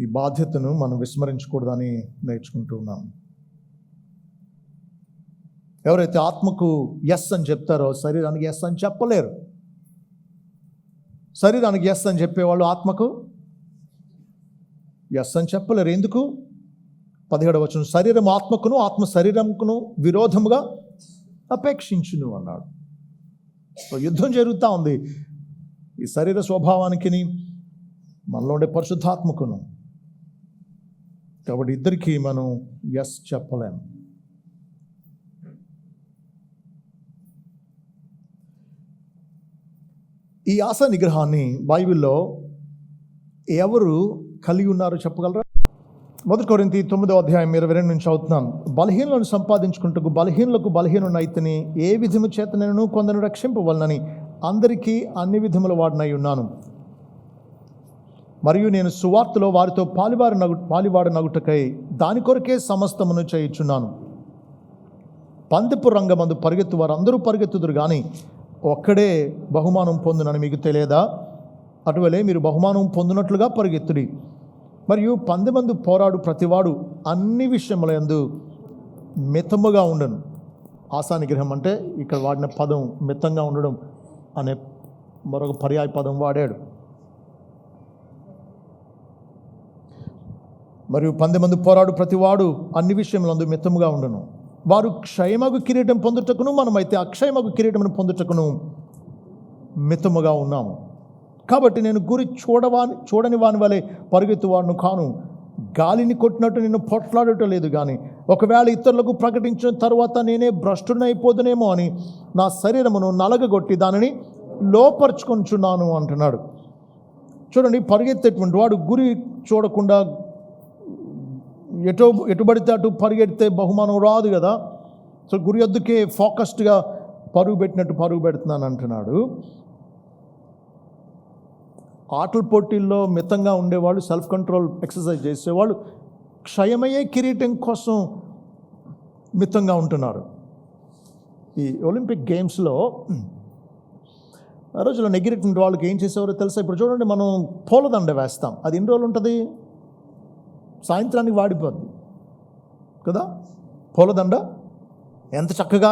ఈ బాధ్యతను మనం విస్మరించకూడదని నేర్చుకుంటూ ఉన్నాం. ఎవరైతే ఆత్మకు ఎస్ అని చెప్తారో శరీరానికి ఎస్ అని చెప్పలేరు. శరీరానికి ఎస్ అని చెప్పేవాళ్ళు ఆత్మకు ఎస్ అని చెప్పలేరు. ఎందుకు? 17వ వచనం, శరీరం ఆత్మకును ఆత్మ శరీరంకును విరోధముగా అపేక్షించును అన్నాడు. యుద్ధం జరుగుతూ ఉంది ఈ శరీర స్వభావానికి మనలో ఉండే పరిశుద్ధాత్మకును. కాబట్టి ఇద్దరికి మనం ఎస్ చెప్పలేము. ఈ ఆశా నిగ్రహాన్ని బైబిల్లో ఎవరు కలిగి ఉన్నారో చెప్పగలరా? 1 కొరింథీ 9వ అధ్యాయం 22 నుంచి చదువుతున్నాను. బలహీనులను సంపాదించుకుంటూ బలహీనులకు బలహీనునైతిని, ఏ విధము చేత నేను కొందరు రక్షింపవలనని అందరికీ అన్ని విధముల వాడినై ఉన్నాను. మరియు నేను సువార్తలో వారితో పాలివాడనగుటకై దాని కొరకే సమస్తమును చేయుచున్నాను. పందెపు రంగమందు పరిగెత్తు వారు అందరూ పరిగెత్తుదురు కానీ ఒక్కడే బహుమానం పొందునని మీకు తెలియదా? అటువలే మీరు బహుమానం పొందినట్లుగా పరిగెత్తుడి. మరియు పందెమందు పోరాడు ప్రతివాడు అన్ని విషయములందు మితముగా ఉండను. ఆశా నిగ్రహం అంటే ఇక్కడ వాడిన పదం మితంగా ఉండడం అనే మరొక పర్యాయ పదం వాడాడు. మరియు పందెమందు పోరాడు ప్రతివాడు అన్ని విషయములందు మితముగా ఉండను. వారు క్షయమగు కిరీటం పొందుటకును, మనమైతే అక్షయమగు కిరీటమును పొందుటకును మితముగా ఉన్నాము. కాబట్టి నేను గురి చూడని వాని వలె పరుగెత్తువాడును కాను. గాలిని కొట్టినట్టు నేను పొట్లాడటం లేదు. కానీ ఒకవేళ ఇతరులకు ప్రకటించిన తర్వాత నేనే భ్రష్టునైపోదునేమో అని నా శరీరమును నలగగొట్టి దానిని లోపరుచుకొంచున్నాను అంటున్నాడు. చూడండి, పరిగెత్తేటువంటి వాడు గురి చూడకుండా ఎటుబడితే అటు పరిగెడితే బహుమానం రాదు కదా. సో గురి వద్దకే ఫోకస్డ్గా పరుగు పెట్టినట్టు పరుగు పెడుతున్నాను అంటున్నాడు. ఆటల పోటీల్లో మితంగా ఉండేవాళ్ళు, సెల్ఫ్ కంట్రోల్ ఎక్సర్సైజ్ చేసేవాళ్ళు క్షయమయ్యే కిరీటం కోసం మితంగా ఉంటున్నారు. ఈ ఒలింపిక్ గేమ్స్లో ఆ రోజుల్లో నెగ్గినటువంటి వాళ్ళకి ఏం చేసేవారో తెలుసా? ఇప్పుడు చూడండి, మనం పూలదండ వేస్తాం. అది ఎన్ని రోజులు ఉంటుంది? సాయంత్రానికి వాడిపోద్ది కదా. పూలదండ ఎంత చక్కగా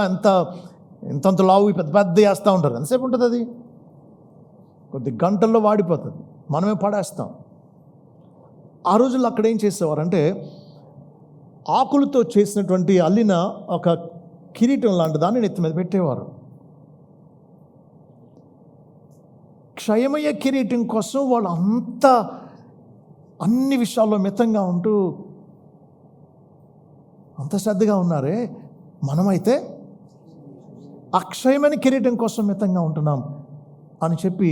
ఎంతంత లావు పెద్ద పెద్ద వేస్తూ ఉంటారు. ఎంతసేపు ఉంటుంది అది? కొద్ది గంటల్లో వాడిపోతుంది, మనమే పడేస్తాం. ఆ రోజుల్లో అక్కడ ఏం చేసేవారంటే ఆకులతో చేసినటువంటి అల్లిన ఒక కిరీటం లాంటి దాన్ని నెత్తి మీద పెట్టేవారు. క్షయమయ్యే కిరీటం కోసం వాళ్ళు అన్ని విషయాల్లో మితంగా ఉంటూ అంత శ్రద్ధగా ఉన్నారే. మనమైతే అక్షయమైన కిరీటం కోసం మితంగా ఉంటున్నాం అని చెప్పి,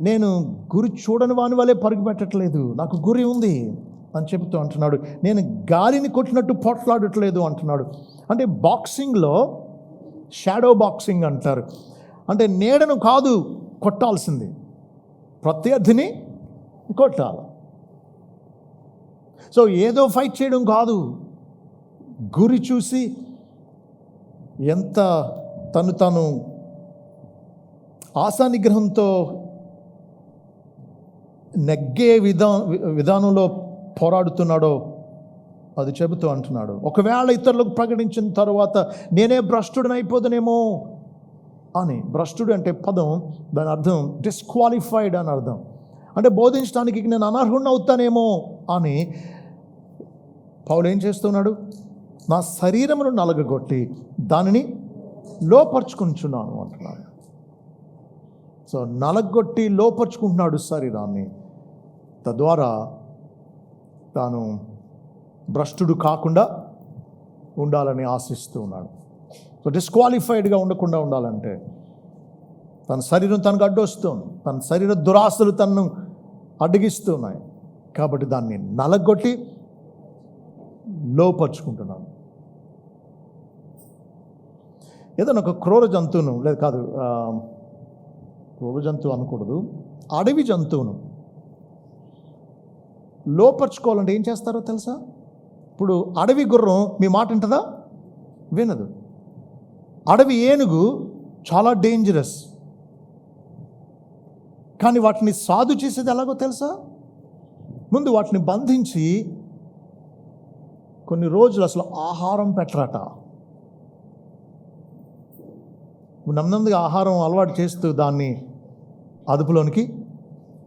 నేను గురి చూడని వాని వలె పరుగు పెట్టట్లేదు, నాకు గురి ఉంది అని చెప్తూ అంటున్నాడు. నేను గాలిని కొట్టినట్టు పొట్లాడట్లేదు అంటున్నాడు. అంటే బాక్సింగ్లో షాడో బాక్సింగ్ అంటారు. అంటే నీడను కాదు కొట్టాల్సింది, ప్రత్యర్థిని కొట్టాలి. సో ఏదో ఫైట్ చేయడం కాదు, గురి చూసి ఎంత తను ఆశా నిగ్రహంతో నెగ్గే విధానంలో పోరాడుతున్నాడో అది చెబుతూ అంటున్నాడు. ఒకవేళ ఇతరులకు ప్రకటించిన తర్వాత నేనే భ్రష్టుడిని అయిపోదునేమో అని. భ్రష్టుడు అంటే పదం, దాని అర్థం డిస్క్వాలిఫైడ్ అని అర్థం. అంటే బోధించడానికి నేను అనర్హుడిని అవుతానేమో అని పౌలు ఏం చేస్తున్నాడు? నా శరీరమును నలగగొట్టి దానిని లోపరుచుకుంటున్నాను అంటున్నాడు. సో నలగొట్టి లోపరుచుకుంటున్నాడు శరీరాన్ని. తద్వారా తాను భ్రష్టుడు కాకుండా ఉండాలని ఆశిస్తూ ఉన్నాడు. సో డిస్క్వాలిఫైడ్గా ఉండకుండా ఉండాలంటే తన శరీరం తనకు అడ్డొస్తుంది, తన శరీర దురాశలు తనను అడ్డగిస్తున్నాయి. కాబట్టి దాన్ని నలగొట్టి లోపరుచుకుంటున్నాను. ఏదైనా ఒక క్రూర జంతువును క్రూర జంతువు అనకూడదు, అడవి జంతువును లోపరుచుకోవాలంటే ఏం చేస్తారో తెలుసా? ఇప్పుడు అడవి గుర్రం మీ మాట వింటుందా? వినదు. అడవి ఏనుగు చాలా డేంజరస్, కానీ వాటిని సాధు చేసేది ఎలాగో తెలుసా? ముందు వాటిని బంధించి కొన్ని రోజులు అసలు ఆహారం పెట్టరట. నెమ్మదిగా ఆహారం అలవాటు చేస్తూ దాన్ని అదుపులోనికి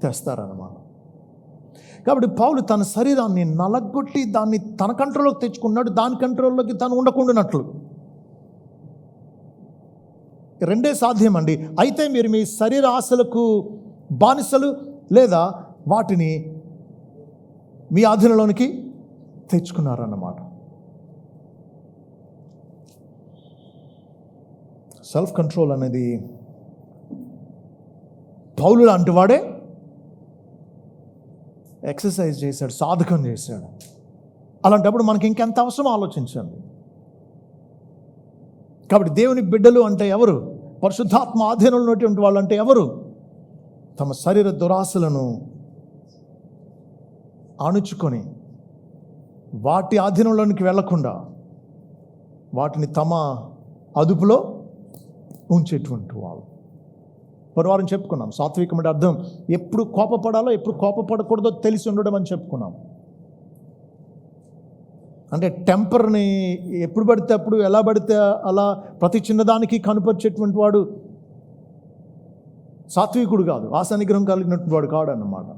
తెస్తారన్నమాట. కాబట్టి పౌలు తన శరీరాన్ని నలగొట్టి దాన్ని తన కంట్రోల్లోకి తెచ్చుకున్నాడు, దాని కంట్రోల్లోకి తను ఉండకుండానట్లు. రెండే సాధ్యమండి. అయితే మీరు మీ శరీర ఆశలకు బానిసలు, లేదా వాటిని మీ ఆధీనంలోనికి తెచ్చుకున్నారన్నమాట. సెల్ఫ్ కంట్రోల్ అనేది పౌలు లాంటి వాడే ఎక్సర్సైజ్ చేశాడు, సాధకం చేశాడు. అలాంటప్పుడు మనకి ఇంకెంత అవసరం ఆలోచించండి. కాబట్టి దేవుని బిడ్డలు అంటే ఎవరు? పరిశుద్ధాత్మ ఆధీనంలో ఉన్నటువంటి వాళ్ళు అంటే ఎవరు? తమ శరీర దురాశలను అణుచుకొని వాటి ఆధీనంలోనికి వెళ్లకుండా వాటిని తమ అదుపులో ఉంచేటువంటి వాళ్ళు. మరోవారం చెప్పుకున్నాం, సాత్వికం అంటే అర్థం ఎప్పుడు కోపపడాలో ఎప్పుడు కోపపడకూడదో తెలిసి ఉండడం అని చెప్పుకున్నాం. అంటే టెంపర్ని ఎప్పుడు పడితే అప్పుడు, ఎలా పడితే అలా ప్రతి చిన్నదానికి కనుపరిచేటువంటి వాడు సాత్వికుడు కాదు, ఆశానిగ్రహం కలిగినటువంటి వాడు కాడు అన్నమాట.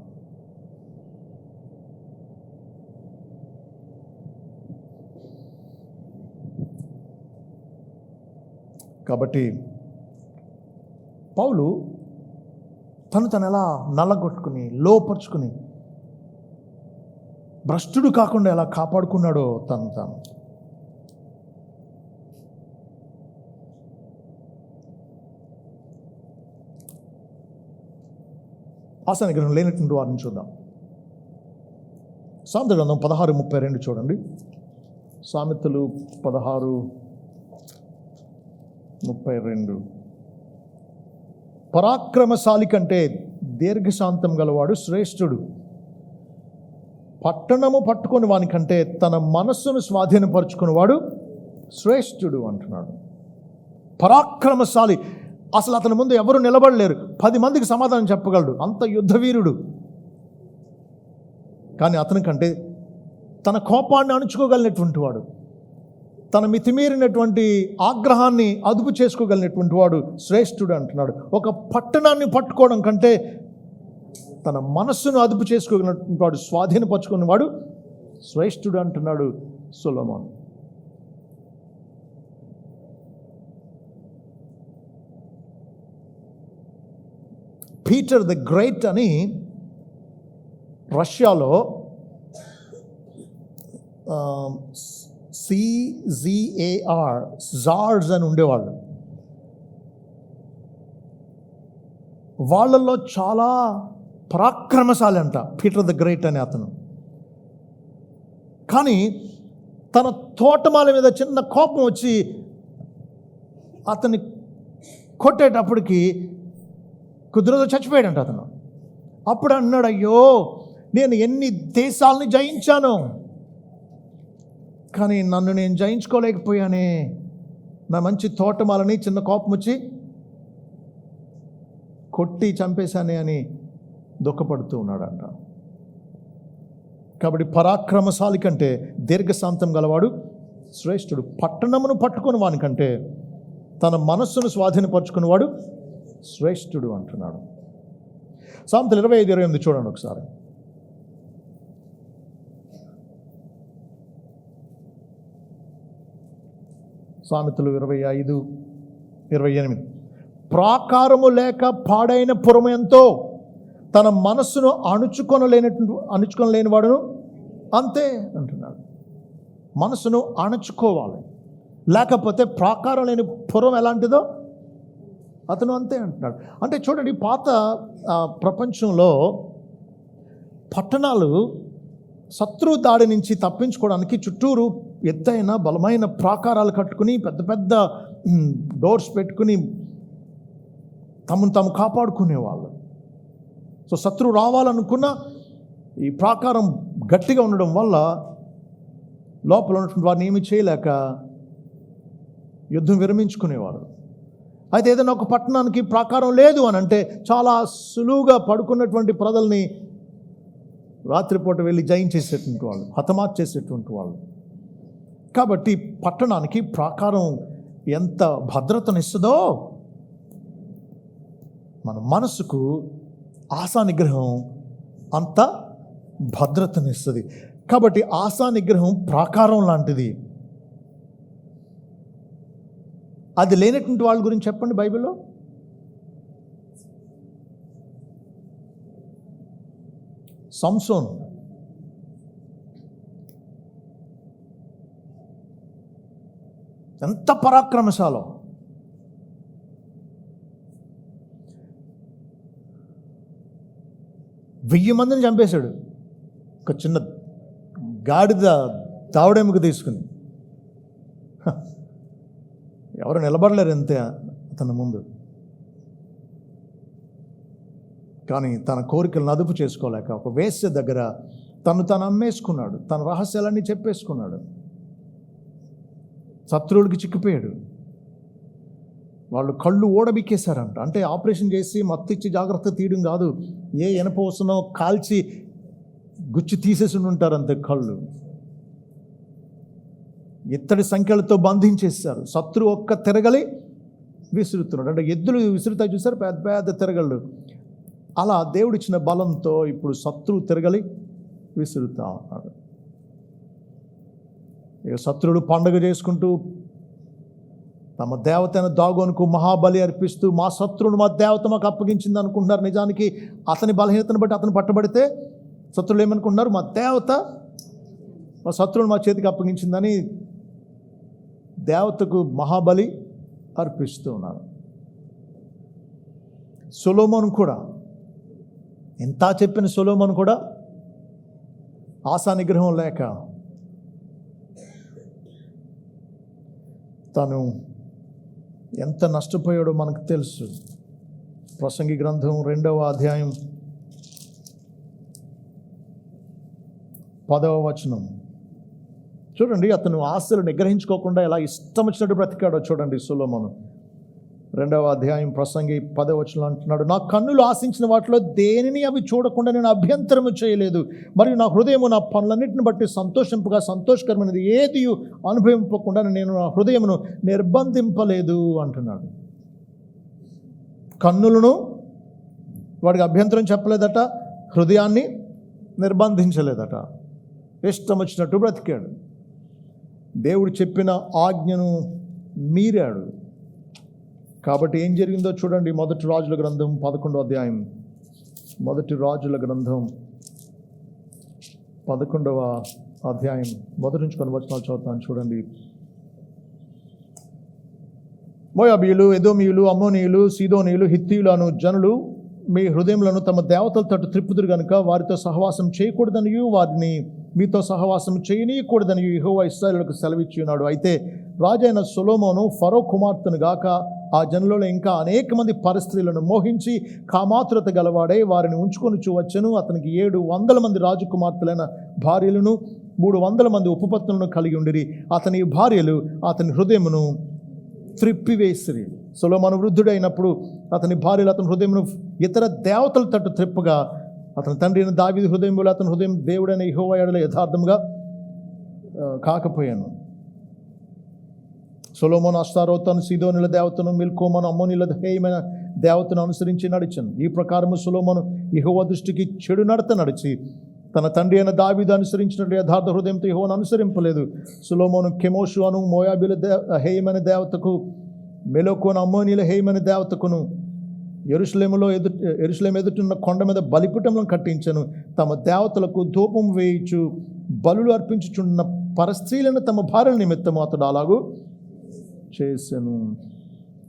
కాబట్టి పౌలు తను ఎలా నల్లగొట్టుకుని లోపరుచుకుని భ్రష్టుడు కాకుండా ఎలా కాపాడుకున్నాడో తను ఆశానిగ్రహం లేనటువంటి వారిని చూద్దాం. సామెతల గ్రంథం 16:32 చూడండి. సామెతలు 16:32. పరాక్రమశాలి కంటే దీర్ఘశాంతం గలవాడు శ్రేష్ఠుడు, పట్టణము పట్టుకొని వానికంటే తన మనస్సును స్వాధీనపరుచుకునేవాడు శ్రేష్ఠుడు అంటున్నాడు. పరాక్రమశాలి, అసలు అతని ముందు ఎవరు నిలబడలేరు, 10 మందికి సమాధానం చెప్పగలడు, అంత యుద్ధవీరుడు. కానీ అతని కంటే తన కోపాన్ని అణుచుకోగలిగినటువంటి వాడు, తన మితిమీరినటువంటి ఆగ్రహాన్ని అదుపు చేసుకోగలిగినటువంటి వాడు శ్రేష్ఠుడు అంటున్నాడు. ఒక పట్టణాన్ని పట్టుకోవడం కంటే తన మనస్సును అదుపు చేసుకోగలిగినటువంటి వాడు, స్వాధీనపరచుకున్నవాడు శ్రేష్ఠుడు అంటున్నాడు సొలొమోను. పీటర్ ద గ్రేట్ అని రష్యాలో CZAR జార్స్ అని ఉండేవాళ్ళు. వాళ్ళల్లో చాలా పరాక్రమశాలి అంట పీటర్ ద గ్రేట్ అనే అతను. కానీ తన తోటమాల మీద చిన్న కోపం వచ్చి అతన్ని కొట్టేటప్పటికి కుదురుతో చచ్చిపోయాడంట అతను. అప్పుడు అన్నాడు, అయ్యో నేను ఎన్ని దేశాలని జయించాను, కానీ నన్ను నేను జయించుకోలేకపోయానే, నా మంచి తోటమాలని చిన్న కోపం వచ్చి కొట్టి చంపేశానే అని దుఃఖపడుతూ ఉన్నాడంట. కాబట్టి పరాక్రమశాలి కంటే దీర్ఘశాంతం గలవాడు శ్రేష్ఠుడు, పట్టణమును పట్టుకుని వానికంటే తన మనస్సును స్వాధీనపరుచుకునేవాడు శ్రేష్ఠుడు అంటున్నాడు. సామెతలు 25:28 చూడండి ఒకసారి. సామెతలు 25:28. ప్రాకారము లేక పాడైన పురము ఎంతో, తన మనస్సును అణుచుకొనలేని వాడును అంతే అంటున్నాడు. మనసును అణచుకోవాలి, లేకపోతే ప్రాకారం లేని పురం ఎలాంటిదో అతను అంతే అంటున్నాడు. అంటే చూడండి, పాత ప్రపంచంలో పట్టణాలు శత్రు దాడి నుంచి తప్పించుకోవడానికి చుట్టూరు ఎత్తైన బలమైన ప్రాకారాలు కట్టుకుని పెద్ద పెద్ద డోర్స్ పెట్టుకుని తమను తాము కాపాడుకునేవాళ్ళు. సో శత్రువు రావాలనుకున్న ఈ ప్రాకారం గట్టిగా ఉండడం వల్ల లోపల ఉన్నటువంటి వారిని ఏమి చేయలేక యుద్ధం విరమించుకునేవారు. అయితే ఏదైనా ఒక పట్టణానికి ప్రాకారం లేదు అని అంటే చాలా సులువుగా పడుకున్నటువంటి ప్రజల్ని రాత్రిపూట వెళ్ళి జయించేసేటువంటి వాళ్ళు, హతమార్చేసేటువంటి వాళ్ళు. కాబట్టి పట్టణానికి ప్రాకారం ఎంత భద్రతనిస్తుందో మన మనసుకు ఆశా నిగ్రహం అంత భద్రతనిస్తుంది. కాబట్టి ఆశా నిగ్రహం ప్రాకారం లాంటిది. అది లేనటువంటి వాళ్ళ గురించి చెప్పండి బైబిల్లో. సంసోన్ ఎంత పరాక్రమశాలో. వెయ్యి మందిని చంపేశాడు ఒక చిన్న గాడిద తావడెముక తీసుకుని. ఎవరు నిలబడలేరు అంతే అతని ముందు. కానీ తన కోరికలను అదుపు చేసుకోలేక ఒక వేశ్య దగ్గర తను అమ్మేసుకున్నాడు, తన రహస్యాలన్నీ చెప్పేసుకున్నాడు. శత్రువులకి చిక్కిపోయాడు. వాళ్ళు కళ్ళు ఓడబిక్కేశారంట. అంటే ఆపరేషన్ చేసి మత్తిచ్చి జాగ్రత్త తీయడం కాదు, ఏ ఎనపోసనో కాల్చి గుచ్చి తీసేసి ఉంటారు అంతే. కళ్ళు ఇత్తడి సంఖ్యలతో బంధించేస్తారు. శత్రువు ఒక్క తిరగలి విసురుతున్నాడు. అంటే ఎద్దులు విసురుతాయి చూసారు, పెద్ద పెద్ద తిరగళ్ళు. అలా దేవుడిచ్చిన బలంతో ఇప్పుడు శత్రువు తిరగలి విసురుతా ఉన్నాడు. ఇక శత్రువులు పండుగ చేసుకుంటూ తమ దేవతైన దాగోనుకు మహాబలి అర్పిస్తూ మా శత్రువును మా దేవత మాకు అప్పగించింది అనుకుంటున్నారు. నిజానికి అతని బలహీనతను బట్టి అతను పట్టబడితే శత్రువులు ఏమనుకుంటున్నారు, మా దేవత మా శత్రువును మా చేతికి అప్పగించిందని దేవతకు మహాబలి అర్పిస్తూ ఉన్నారు. సొలొమోను కూడా, ఎంత చెప్పిన సొలొమోను కూడా ఆశా నిగ్రహం లేక తను ఎంత నష్టపోయాడో మనకు తెలుసు. ప్రసంగి గ్రంథం 2వ అధ్యాయం 10వ వచనం చూడండి. అతను ఆశలు నిగ్రహించుకోకుండా ఎలా ఇష్టం వచ్చినట్టు బ్రతికాడో చూడండి. సొలొమోను 2వ అధ్యాయం ప్రసంగి 10వ వచనం అంటున్నాడు, నా కన్నులు ఆశించిన వాటిలో దేనిని అవి చూడకుండా నేను అభ్యంతరము చేయలేదు, మరియు నా హృదయము నా పనులన్నింటిని బట్టి సంతోషింపగా సంతోషకరమైనది ఏది అనుభవింపకుండా నేను నా హృదయమును నిర్బంధింపలేదు అంటున్నాడు. కన్నులను వాడికి అభ్యంతరం చెప్పలేదట, హృదయాన్ని నిర్బంధించలేదట. ఇష్టం వచ్చినట్టు బ్రతికాడు. దేవుడు చెప్పిన ఆజ్ఞను మీరాడు. కాబట్టి ఏం జరిగిందో చూడండి. మొదటి రాజుల గ్రంథం 11వ అధ్యాయం, మొదటి రాజుల గ్రంథం 11వ అధ్యాయం మొదటి నుంచి కొన్ని వచనాలు చదువుతాను చూడండి. మోయాబీయులు, ఎదోమీయులు, అమ్మోనీయులు, సీదోనీయులు, హిత్తీయులు అను జనులు మీ హృదయములను తమ దేవతల తట్టు త్రిప్పుదురు గనుక వారితో సహవాసం చేయకూడదనియు వారిని మీతో సహవాసం చేయనీయకూడదనియు యెహోవా ఇశ్రాయేలులకు సెలవిచ్చి ఉన్నాడు. అయితే రాజైన సొలొమోను ఫరో కుమార్తెను గాక ఆ జనులలో ఇంకా అనేక మంది పరస్త్రీలను మోహించి కామాతురత గలవాడై వారిని ఉంచుకొని వచ్చెను. అతనికి 700 మంది రాజకుమార్తెలైన భార్యలను 300 మంది ఉపపత్నులను కలిగి ఉండిరి. అతని భార్యలు అతని హృదయమును త్రిప్పివేసిరి. సొలొమోను వృద్ధుడైనప్పుడు అతని భార్యలు అతని హృదయమును ఇతర దేవతల తట్టు త్రిప్పగా అతని తండ్రి అయిన దావీదు హృదయంలో అతని హృదయం దేవుడైన యెహోవా యెడల యథార్థంగా కాకపోయాను. సొలొమోను అష్తారోతను, సీదోనుల దేవతను, మిల్కోమను, అమ్మోనీల హేయమైన దేవతను అనుసరించి నడిచాను. ఈ ప్రకారము సొలొమోను యెహోవా దృష్టికి చెడు నడత నడిచి తన తండ్రి అయిన దావీదు అనుసరించినట్టు యథార్థ హృదయంతో యెహోవాను అనుసరింపలేదు. సొలొమోను కెమోషు అను మోయాబీల హేయమైన దేవతకు, మెలొకోను అమ్మోనీల హేయమైన దేవతకును యెరూషలేము ఎదుటిన్న కొండ మీద బలిపీఠములను కట్టించను. తమ దేవతలకు ధూపం వేయించు బలులు అర్పించుచున్న పరస్త్రీలను తమ భార్యల నిమిత్తము అతడు అలాగూ చేసెను.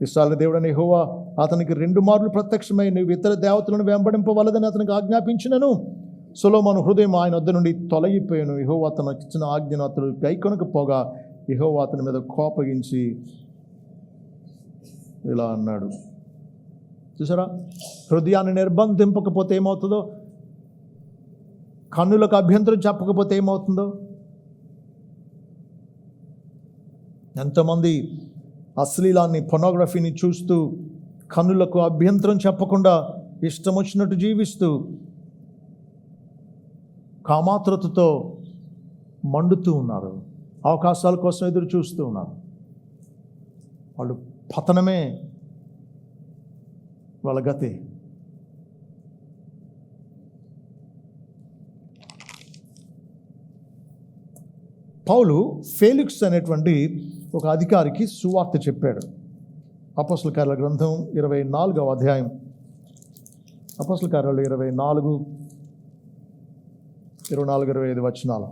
ఇశ్రాయేలు దేవుడైన యెహోవా అతనికి 2 మార్లు ప్రత్యక్షమై నీవు ఇతర దేవతలను వెంబడింపవలదని అతనికి ఆజ్ఞాపించినను. సొలొమోను హృదయం ఆయన వద్ద నుండి తొలగిపోయాను. యెహోవా తనకు ఇచ్చిన ఆజ్ఞను అతడు గైకొనకపోగా యెహోవా అతని మీద కోపగించి ఇలా అన్నాడు. చూసారా, హృదయాన్ని నిర్బంధింపకపోతే ఏమవుతుందో, కన్నులకు అభ్యంతరం చెప్పకపోతే ఏమవుతుందో. ఎంతమంది అశ్లీలాన్ని, పొర్నోగ్రఫీని చూస్తూ కన్నులకు అభ్యంతరం చెప్పకుండా ఇష్టం వచ్చినట్టు జీవిస్తూ కామాతురతతో మండుతూ ఉన్నారు. అవకాశాల కోసం ఎదురు చూస్తూ ఉన్నారు. వాళ్ళు పతనమే వాళ్ళ గతి. పౌలు ఫేలిక్స్ అనేటువంటి ఒక అధికారికి సువార్త చెప్పాడు. అపోస్తల కార్యాల గ్రంథం 24వ అధ్యాయం, అపోస్తల కార్యాలు 24, 25 వచనాలు.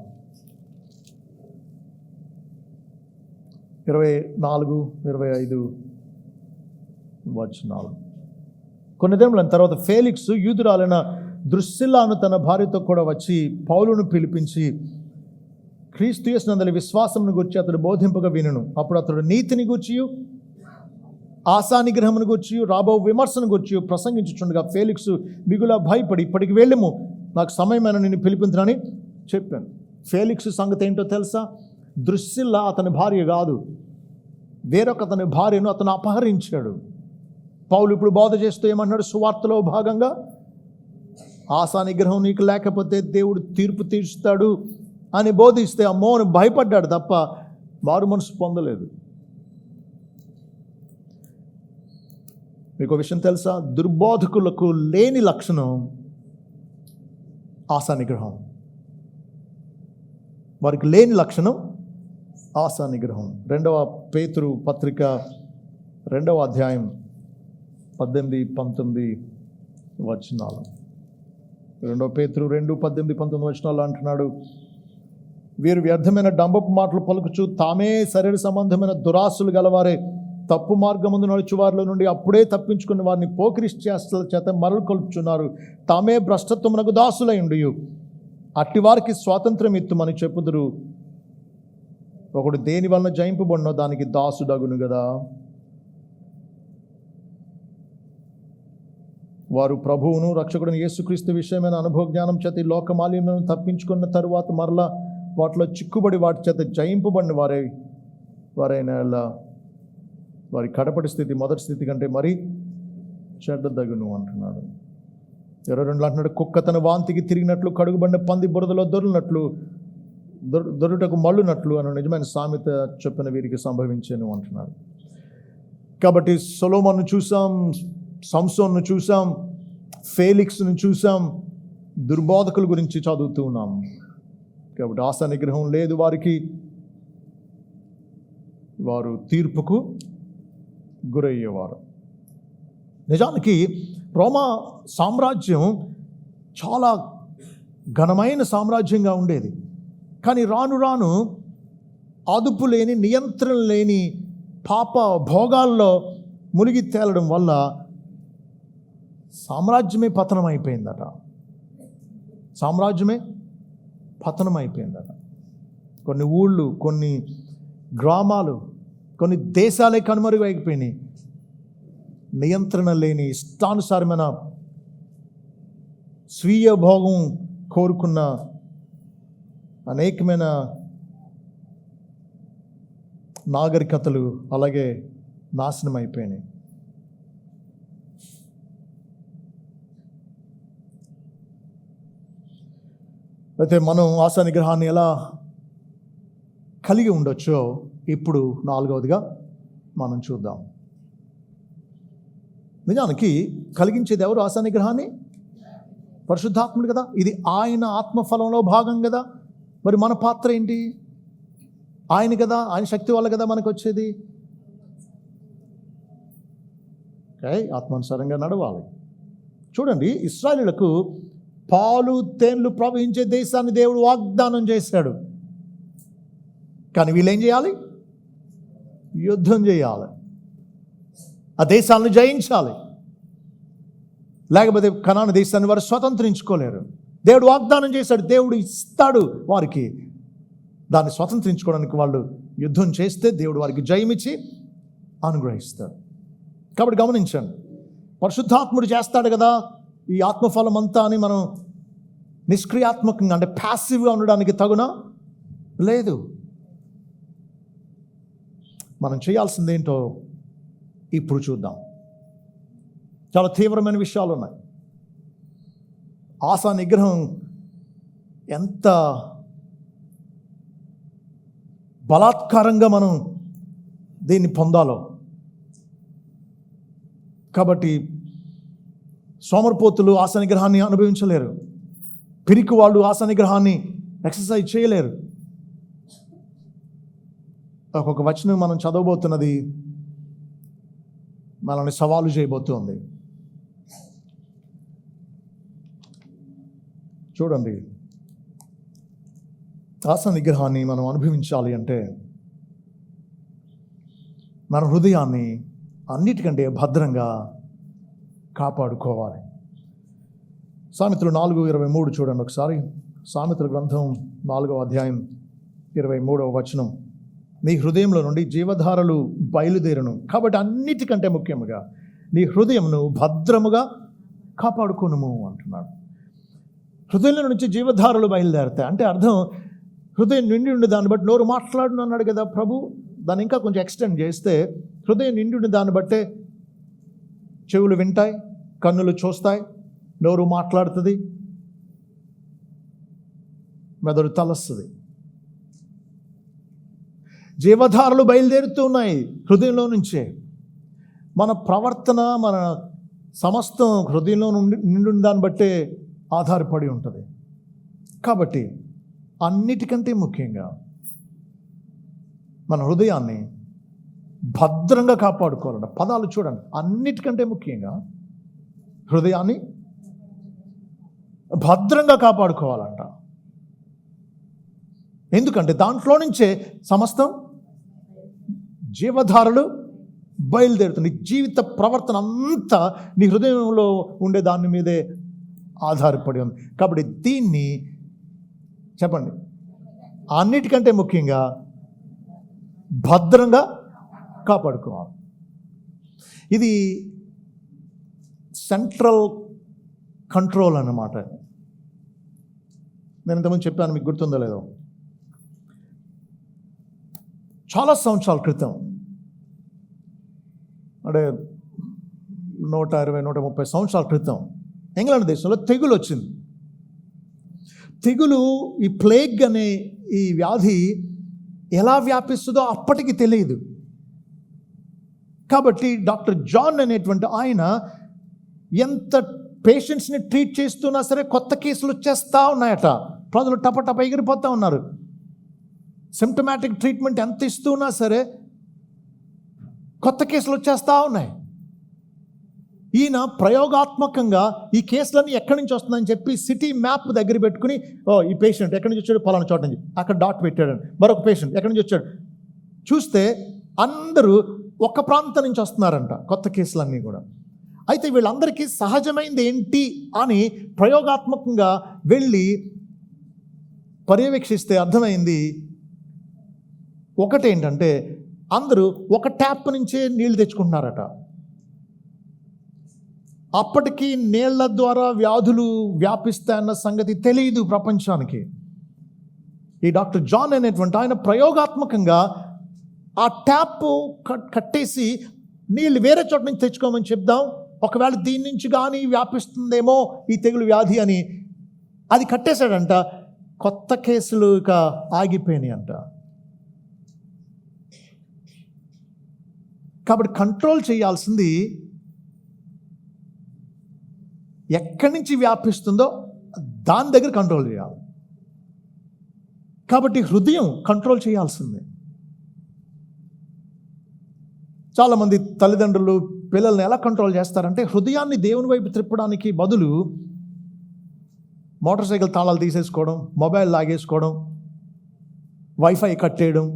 24, 25 వచనాలు. కొన్ని దినముల తర్వాత ఫేలిక్స్ యూదురాలైన ద్రుసిల్లాను తన భార్యతో కూడా వచ్చి పౌలును పిలిపించి క్రీస్తు యేసునందలి విశ్వాసమును గురించి అతడు బోధింపగా వినును. అప్పుడు అతడు నీతిని గూర్చియు ఆశానిగ్రహమును గూర్చియు రాబో విమర్శను గూర్చియు ప్రసంగించుచుండగా ఫేలిక్స్ మిగుల భయపడి ఇప్పటికి వెళ్ళము, నాకు సమయమైన నిన్ను పిలిపించనని చెప్పాను. ఫేలిక్స్ సంగతి ఏంటో తెలుసా? ద్రుసిల్లా అతని భార్య కాదు, వేరొక అతని భార్యను అతను అపహరించాడు. పౌలు ఇప్పుడు బోధ చేస్తూ ఏమన్నాడు? సువార్తలో భాగంగా ఆశానిగ్రహం నీకు లేకపోతే దేవుడు తీర్పు తీర్చుతాడు అని బోధిస్తే అమ్మో అని భయపడ్డాడు తప్ప మారు మనసు పొందలేదు. మీకు విషయం తెలుసా? దుర్బోధకులకు లేని లక్షణం ఆశానిగ్రహం. వారికి లేని లక్షణం ఆశానిగ్రహం. 2వ పేతురు పత్రిక 2వ అధ్యాయం 18, 19 వచనాలు. 2వ పేతురు 2, 18, 19 వచనాలు అంటున్నాడు, వీరు వ్యర్థమైన డంబపు మాటలు పలుకుచు తామే శరీర సంబంధమైన దురాశలు గలవారే తప్పు మార్గముందు నడుచువారిలో నుండి అప్పుడే తప్పించుకున్న వారిని పోకిరి చేష్టల చేత మరలు కొలుపుచున్నారు. తామే భ్రష్టత్వమునకు దాసులై ఉండి అట్టివారికి స్వాతంత్రం ఇత్తుమని చెప్పుదురు. ఒకడు దేని వలన జయింపబడినో దానికి దాసుడగును కదా. వారు ప్రభువును రక్షకుడిని యేసుక్రీస్తు విషయమైన అనుభవ జ్ఞానం చేత ఈ లోక మాలిన్యములను తప్పించుకున్న తరువాత మరలా వాటిలో చిక్కుబడి వాటి చేత జయింపబడిన వారైన వారి కడపటి స్థితి మొదటి స్థితి కంటే మరీ చెడ్డదగును అంటున్నాడు. 22 అంటున్నాడు, కుక్క తన వాంతికి తిరిగినట్లు కడుగుబడిన పంది బురదలో దొరుటకు మళ్ళునట్లు అని నిజమైన సామెత చెప్పిన వీరికి సంభవించాను అంటున్నాడు. కాబట్టి సొలొమోను చూసాం, సంసోన్ను చూసాం, ఫేలిక్స్ను చూసాం, దుర్బోధకుల గురించి చదువుతూ ఉన్నాం. కాబట్టి ఆశా నిగ్రహం లేదు వారికి, వారు తీర్పుకు గురయ్యేవారు. నిజానికి రోమా సామ్రాజ్యం చాలా ఘనమైన సామ్రాజ్యంగా ఉండేది. కానీ రాను రాను అదుపు లేని, నియంత్రణ లేని పాప భోగాల్లో మునిగి తేలడం వల్ల సామ్రాజ్యమే పతనమైపోయిందట. సామ్రాజ్యమే పతనమైపోయిందట. కొన్ని ఊళ్ళు, కొన్ని గ్రామాలు, కొన్ని దేశాలే కనుమరుగైపోయినాయి. నియంత్రణ లేని ఇష్టానుసారమైన స్వీయ భోగం కోరుకున్న అనేకమైన నాగరికతలు అలాగే నాశనం అయిపోయినాయి. అయితే మనం ఆశా నిగ్రహాన్ని ఎలా కలిగి ఉండొచ్చో ఇప్పుడు 4వదిగా మనం చూద్దాం. నిజానికి కలిగించేది ఎవరు ఆశా నిగ్రహాన్ని? పరిశుద్ధాత్ముడు కదా. ఇది ఆయన ఆత్మఫలంలో భాగం కదా. మరి మన పాత్ర ఏంటి? ఆయన కదా, ఆయన శక్తి వల్ల కదా మనకు వచ్చేది. ఓకే, ఆత్మానుసారంగా నడవాలి. చూడండి, ఇశ్రాయేలీయులకు పాలు తేన్లు ప్రవహించే దేశాన్ని దేవుడు వాగ్దానం చేశాడు. కానీ వీళ్ళు ఏం చేయాలి? యుద్ధం చేయాలి, ఆ దేశాలను జయించాలి. లేకపోతే కనాను దేశాన్ని వారు స్వతంత్రించుకోలేరు. దేవుడు వాగ్దానం చేశాడు, దేవుడు ఇస్తాడు వారికి. దాన్ని స్వతంత్రించుకోవడానికి వాళ్ళు యుద్ధం చేస్తే దేవుడు వారికి జయమిచ్చి అనుగ్రహిస్తాడు. కాబట్టి గమనించండి, పరిశుద్ధాత్ముడు చేస్తాడు కదా ఈ ఆత్మఫలం అంతా అని మనం నిష్క్రియాత్మకంగా అంటే ప్యాసివ్గా ఉండడానికి తగునా? లేదు. మనం చేయాల్సింది ఏంటో ఇప్పుడు చూద్దాం. చాలా తీవ్రమైన విషయాలు ఉన్నాయి. ఆశా నిగ్రహం ఎంత బలాత్కారంగా మనం దీన్ని పొందాలో. కాబట్టి సోమరిపోతులు ఆశా నిగ్రహాన్ని అనుభవించలేరు, పిరికి వాళ్ళు ఆశా నిగ్రహాన్ని ఎక్సర్సైజ్ చేయలేరు. ఒక్కొక్క వచనం మనం చదవబోతున్నది మనల్ని సవాలు చేయబోతుంది. చూడండి, ఆశా నిగ్రహాన్ని మనం అనుభవించాలి అంటే మన హృదయాన్ని అన్నిటికంటే భద్రంగా కాపాడుకోవాలి. సామెతలు 4:23 చూడండి ఒకసారి. సామెతల గ్రంథం 4వ అధ్యాయం 23వ వచనం. నీ హృదయంలో నుండి జీవధారలు బయలుదేరును, కాబట్టి అన్నిటికంటే ముఖ్యంగా నీ హృదయంను భద్రముగా కాపాడుకోనుము అంటున్నాడు. హృదయంలో నుంచి జీవధారలు బయలుదేరుతాయి అంటే అర్థం హృదయం నిండి ఉండి దాన్ని బట్టి నోరు మాట్లాడును అన్నాడు కదా ప్రభు. దాన్ని ఇంకా కొంచెం ఎక్స్టెండ్ చేస్తే హృదయం నిండి ఉండి దాన్ని బట్టే చెవులు వింటాయి, కన్నులు చూస్తాయి, నోరు మాట్లాడుతుంది, మెదడు తలస్తుంది. జీవధారలు బయలుదేరుతూ ఉన్నాయి హృదయంలో నుంచే. మన ప్రవర్తన, మన సమస్తం హృదయంలో నిండి దాన్ని బట్టే ఆధారపడి ఉంటుంది. కాబట్టి అన్నిటికంటే ముఖ్యంగా మన హృదయాన్ని భద్రంగా కాపాడుకోవాలంట. పదాలు చూడండి, అన్నిటికంటే ముఖ్యంగా హృదయాన్ని భద్రంగా కాపాడుకోవాలంట. ఎందుకంటే దాంట్లో నుంచే సమస్తం జీవధారలు బయలుదేరుతుంది. జీవిత ప్రవర్తన అంతా నీ హృదయంలో ఉండే దాని మీదే ఆధారపడి ఉంది. కాబట్టి దీన్ని చెప్పండి, అన్నిటికంటే ముఖ్యంగా భద్రంగా కాపాడుకోవాలి. ఇది సెంట్రల్ కంట్రోల్ అన్నమాట. నేను ఇంతకుముందు చెప్పాను, మీకు గుర్తుందో లేదో. చాలా సంవత్సరాల క్రితం, అంటే 120-130 సంవత్సరాల క్రితం ఇంగ్లాండ్ దేశంలో తెగులు వచ్చింది. తెగులు, ఈ ప్లేగ్ అనే ఈ వ్యాధి ఎలా వ్యాపిస్తుందో అప్పటికి తెలియదు. కాబట్టి డాక్టర్ జాన్ అనేటువంటి ఆయన ఎంత పేషెంట్స్ని ట్రీట్ చేస్తున్నా సరే కొత్త కేసులు వచ్చేస్తూ ఉన్నాయట. ప్రజలు టపటప ఎగిరిపోతూ ఉన్నారు. సిమ్టమాటిక్ ట్రీట్మెంట్ ఎంత ఇస్తున్నా సరే కొత్త కేసులు వచ్చేస్తూ ఉన్నాయి. ఈయన ప్రయోగాత్మకంగా ఈ కేసులన్నీ ఎక్కడి నుంచి వస్తుందని చెప్పి సిటీ మ్యాప్ దగ్గర పెట్టుకుని, ఈ పేషెంట్ ఎక్కడి నుంచి వచ్చాడు, పలానా చోట నుంచి, అక్కడ డాట్ పెట్టాడు. మరొక పేషెంట్ ఎక్కడి నుంచి వచ్చాడు చూస్తే అందరూ ఒక ప్రాంతం నుంచి వస్తున్నారంట కొత్త కేసులన్నీ కూడా. అయితే వీళ్ళందరికీ సహజమైంది ఏంటి అని ప్రయోగాత్మకంగా వెళ్ళి పర్యవేక్షిస్తే అర్థమైంది ఒకటేంటంటే, అందరూ ఒక ట్యాప్ నుంచే నీళ్లు తెచ్చుకుంటున్నారట. అప్పటికి నీళ్ల ద్వారా వ్యాధులు వ్యాపిస్తాయన్న సంగతి తెలియదు ప్రపంచానికి. ఈ డాక్టర్ జాన్ అనేటువంటి ఆయన ప్రయోగాత్మకంగా ఆ ట్యాప్ కట్టేసి నీళ్ళు వేరే చోట నుంచి తెచ్చుకోమని చెప్దాం, ఒకవేళ దీని నుంచి కానీ వ్యాపిస్తుందేమో ఈ తెగులు వ్యాధి అని అది కట్టేశాడంట. కొత్త కేసులు ఇక ఆగిపోయినాయి అంట. కాబట్టి కంట్రోల్ చేయాల్సింది ఎక్కడి నుంచి వ్యాపిస్తుందో దాని దగ్గర కంట్రోల్ చేయాలి. కాబట్టి హృదయం కంట్రోల్ చేయాల్సిందే. చాలామంది తల్లిదండ్రులు పిల్లల్ని ఎలా కంట్రోల్ చేస్తారంటే హృదయాన్ని దేవుని వైపు త్రిప్పడానికి బదులు మోటార్ సైకిల్ తాళాలు తీసేసుకోవడం, మొబైల్ లాగేసుకోవడం, వైఫై కట్టేయడం,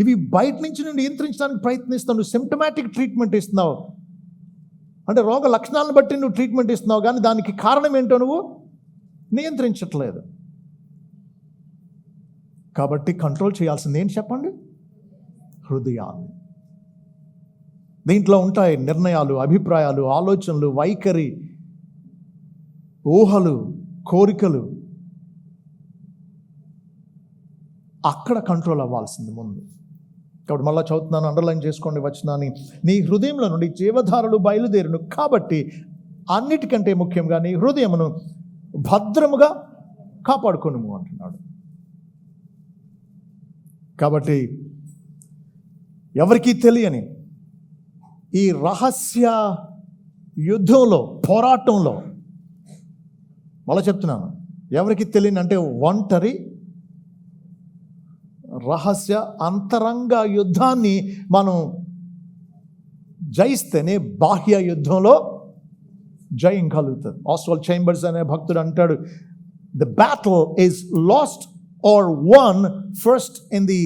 ఇవి బయట నుంచి నుండి నియంత్రించడానికి ప్రయత్నిస్తావు. నువ్వు సిమ్టమాటిక్ ట్రీట్మెంట్ ఇస్తున్నావు, అంటే రోగ లక్షణాలను బట్టి నువ్వు ట్రీట్మెంట్ ఇస్తున్నావు, కానీ దానికి కారణం ఏంటో నువ్వు నియంత్రించట్లేదు. కాబట్టి కంట్రోల్ చేయాల్సింది ఏంటి చెప్పండి? హృదయాన్ని. దీంట్లో ఉంటాయి నిర్ణయాలు, అభిప్రాయాలు, ఆలోచనలు, వైఖరి, ఊహలు, కోరికలు. అక్కడ కంట్రోల్ అవ్వాల్సింది ముందు. కాబట్టి మళ్ళీ చదువుతున్నాను, అండర్లైన్ చేసుకోండి వచనాన్ని. నీ హృదయంలో నుండి జీవధారలు బయలుదేరును, కాబట్టి అన్నిటికంటే ముఖ్యంగా నీ హృదయమును భద్రముగా కాపాడుకొనుము అంటున్నాడు. కాబట్టి ఎవరికీ తెలియని ఈ రహస్య యుద్ధంలో, పోరాటంలో, మళ్ళీ చెప్తున్నాను, ఎవరికి తెలియని అంటే ఒంటరి రహస్య అంతరంగ యుద్ధాన్ని మనం జయిస్తేనే బాహ్య యుద్ధంలో జయం కలుగుతుంది. ఆస్వాల్డ్ చేంబర్స్ అనే భక్తుడు అంటాడు, the battle is lost or won first in the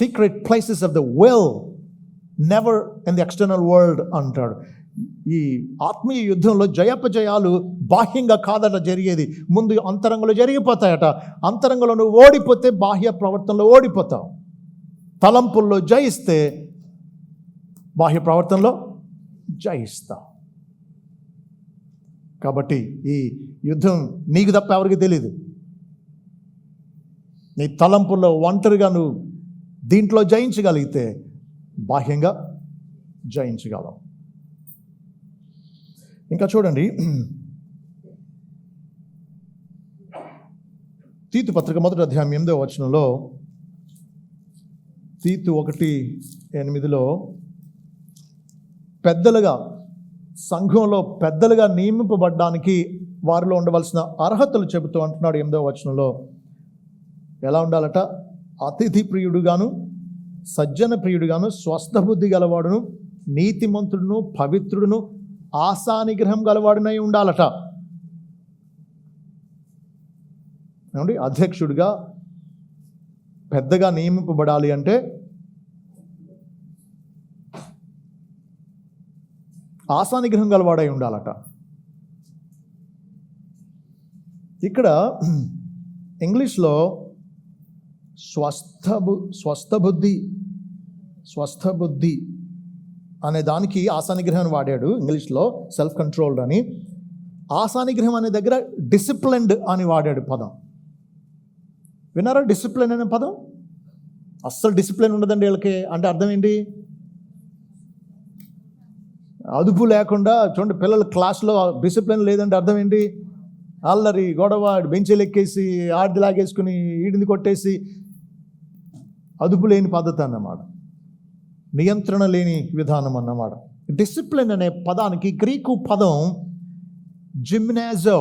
secret places of the will, never in the external world అంటాడు. ఈ ఆత్మీయ యుద్ధంలో జయాపజయాలు బాహ్యంగా కాదట జరిగేది, ముందు అంతరంగంలో జరిగిపోతాయట. అంతరంగంలో నువ్వు ఓడిపోతే బాహ్య ప్రవర్తనలో ఓడిపోతావు. తలంపుల్లో జయిస్తే బాహ్య ప్రవర్తనలో జయిస్తావు. కాబట్టి ఈ యుద్ధం నీకు తప్ప ఎవరికి తెలియదు. నీ తలంపుల్లో ఒంటరిగా నువ్వు దీంట్లో జయించగలిగితే బాహ్యంగా జయించగలవు. ఇంకా చూడండి, తీతు పత్రిక 1వ అధ్యాయం 8వ వచనంలో, తీతు 1:8 పెద్దలుగా, సంఘంలో పెద్దలుగా నియమింపబడ్డానికి వారిలో ఉండవలసిన అర్హతలు చెబుతూ అంటున్నాడు 8వ వచనంలో. ఎలా ఉండాలట? అతిథి ప్రియుడుగాను, సజ్జన ప్రియుడుగాను, స్వస్థ బుద్ధి గలవాడును, నీతిమంతుడును, పవిత్రుడును, ఆశానిగ్రహం గలవాడునై ఉండాలట. ఏమండి, అధ్యక్షుడిగా పెద్దగా నియమింపబడాలి అంటే ఆశానిగ్రహం గలవాడై ఉండాలట. ఇక్కడ ఇంగ్లీష్లో స్వస్థ బుద్ధి అనే దానికి ఆశానిగ్రహం వాడాడు. ఇంగ్లీష్లో సెల్ఫ్ కంట్రోల్డ్ అని. ఆశానిగ్రహం అనే దగ్గర డిసిప్లిన్డ్ అని వాడాడు పదం. విన్నారా? డిసిప్లిన్ అనే పదం. అస్సలు డిసిప్లిన్ ఉండదండి వీళ్ళకి. అంటే అర్థం ఏంటి? అదుపు లేకుండా. చూడండి, పిల్లల క్లాస్లో డిసిప్లిన్ లేదంటే అర్థం ఏంటి? అల్లరి, గొడవ, బెంచీలు ఎక్కేసి, ఆడిది లాగేసుకుని, ఈడిని కొట్టేసి, అదుపు లేని పద్ధతి అన్నమాట, నియంత్రణ లేని విధానం అన్నమాట. డిసిప్లిన్ అనే పదానికి గ్రీకు పదం జిమ్నాజో.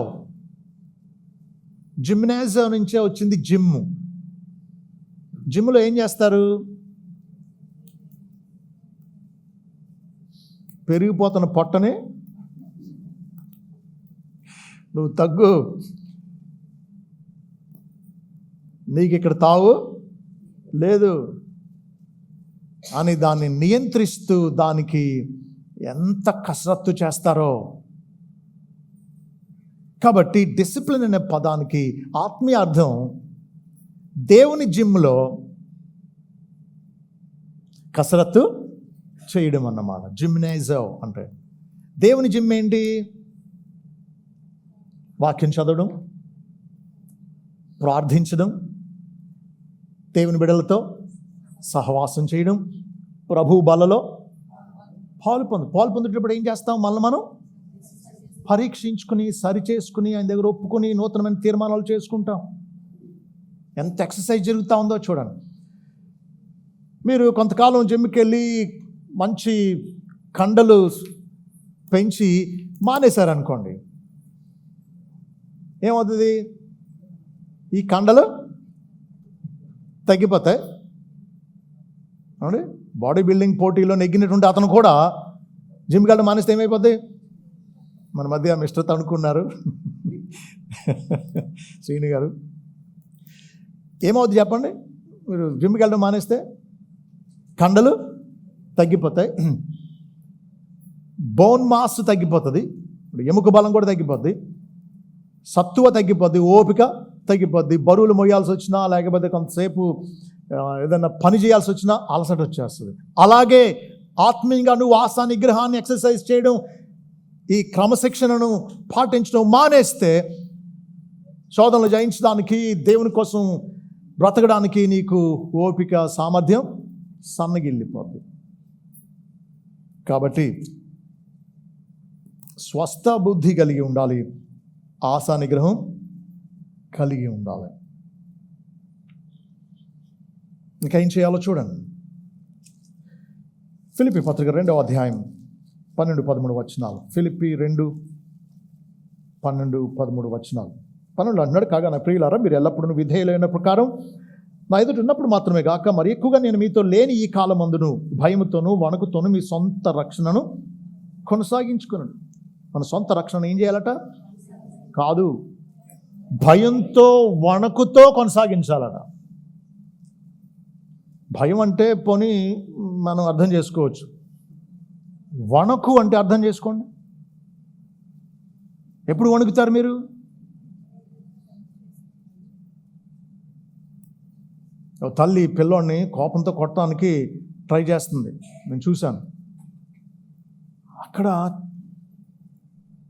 జిమ్నాజో నుంచే వచ్చింది జిమ్. జిమ్లో ఏం చేస్తారు? పెరిగిపోతున్న పొట్టని నువ్వు తగ్గు, నీకు ఇక్కడ తావు లేదు అని దాన్ని నియంత్రిస్తూ దానికి ఎంత కసరత్తు చేస్తారో. కాబట్టి డిసిప్లిన్ అనే పదానికి ఆత్మీయ అర్థం దేవుని జిమ్లో కసరత్తు చేయడం అన్నమాట. జిమ్నాజో అంటే దేవుని జిమ్ ఏంటి? వాక్యం చదవడం, ప్రార్థించడం, దేవుని బిడ్డలతో సహవాసం చేయడం, ప్రభు బలలో పాలు పొందేటప్పుడు ఏం చేస్తాం? మళ్ళీ మనం పరీక్షించుకుని, సరిచేసుకుని, ఆయన దగ్గర ఒప్పుకొని నూతనమైన తీర్మానాలు చేసుకుంటాం. ఎంత ఎక్సర్సైజ్ జరుగుతూ ఉందో చూడండి. మీరు కొంతకాలం జిమ్కి వెళ్ళి మంచి కండలు పెంచి మానేశారనుకోండి, ఏమవుతుంది? ఈ కండలు తగ్గిపోతాయి, అవునండి, బాడీ బిల్డింగ్ పోటీలో నెగ్గినటువంటి అతను కూడా జిమ్కి వెళ్ళడం మానేస్తే ఏమైపోద్ది? మన మధ్య మిస్టర్ తనుకున్నారు శ్రీని గారు, ఏమవుద్ది చెప్పండి? మీరు జిమ్కి వెళ్ళడం మానేస్తే కండలు తగ్గిపోతాయి, బోన్ మాస్ తగ్గిపోతుంది, ఎముక బలం కూడా తగ్గిపోద్ది, సత్తువ తగ్గిపోద్ది, ఓపిక తగ్గిపోద్ది, బరువులు మోయాల్సి వచ్చినా లేకపోతే కొంతసేపు ఏదైనా పని చేయాల్సి వచ్చినా అలసట వచ్చేస్తుంది. అలాగే ఆత్మీయంగా నువ్వు ఆశా నిగ్రహాన్ని ఎక్సర్సైజ్ చేయడం, ఈ క్రమశిక్షణను పాటించడం మానేస్తే శోధనలు జయించడానికి, దేవుని కోసం బ్రతకడానికి నీకు ఓపిక సామర్థ్యం సన్నగిల్లిపోద్ది. కాబట్టి స్వస్థ బుద్ధి కలిగి ఉండాలి, ఆశా నిగ్రహం కలిగి ఉండాలి. ఇంకా ఏం చేయాలో చూడండి. ఫిలిప్పీ పత్రిక 2వ అధ్యాయం 12-13 వచనాలు. ఫిలిప్పీ 2:12-13 వచనాలు. 12 అంటున్నాడు, కాగా నా ప్రియులారా, మీరు ఎల్లప్పుడూ విధేయులైన ప్రకారం నా ఎదుట ఉన్నప్పుడు మాత్రమే గాక మరి ఎక్కువగా నేను మీతో లేని ఈ కాలమందును భయముతోనూ వణుకుతోనూ మీ సొంత రక్షణను కొనసాగించుకున్నాడు. మన సొంత రక్షణ ఏం చేయాలట? కాదు, భయంతో వణుకుతో కొనసాగించాలట. భయం అంటే పోనీ మనం అర్థం చేసుకోవచ్చు, వణుకు అంటే అర్థం చేసుకోండి. ఎప్పుడు వణుకుతారు మీరు? తల్లి పిల్లోడిని కోపంతో కొట్టడానికి ట్రై చేస్తుంది, నేను చూశాను. అక్కడ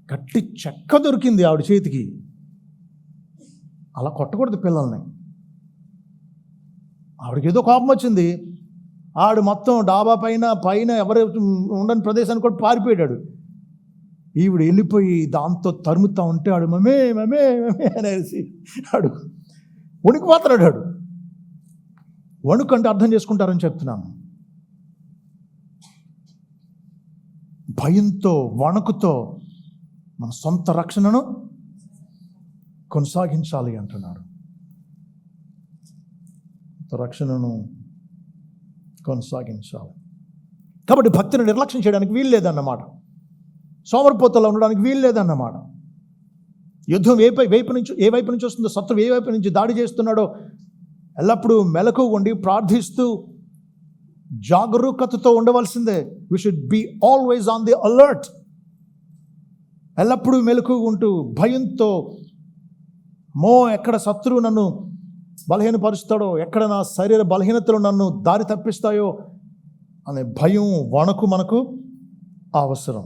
గట్టి చెక్క దొరికింది ఆవిడ చేతికి. అలా కొట్టకూడదు పిల్లల్ని. ఆవిడకి ఏదో కోపం వచ్చింది, ఆడు మొత్తం డాబా పైన ఎవరు ఉండని ప్రదేశానికి కూడా పారిపోయాడు. ఈవిడ వెళ్ళిపోయి దాంతో తరుముతా ఉంటే ఆడు మమే మమే మమే అనేసి ఆడు వణికిపోతున్నాడు. ఆడు వణుకు అంటే అర్థం చేసుకుంటారని చెప్తున్నాను. భయంతో వణుకుతో మన సొంత రక్షణను కొనసాగించాలి అంటున్నాడు. రక్షణను కొనసాగించాలి. కాబట్టి భక్తిని నిర్లక్ష్యం చేయడానికి వీలు లేదన్నమాట. సోమరిపోతలో ఉండడానికి వీలు లేదన్నమాట. యుద్ధం ఏ వైపు నుంచి వస్తుందో, శత్రువు ఏ వైపు నుంచి దాడి చేస్తున్నాడో ఎల్లప్పుడూ మెలకు ఉండి ప్రార్థిస్తూ జాగరూకతతో ఉండవలసిందే. We should be always on the alert. ఎల్లప్పుడూ మెలకు ఉంటూ భయంతో, ఎక్కడ శత్రువు నన్ను బలహీనపరుస్తాడో, ఎక్కడ నా శరీర బలహీనతలు నన్ను దారి తప్పిస్తాయో అనే భయం, వణుకు మనకు అవసరం.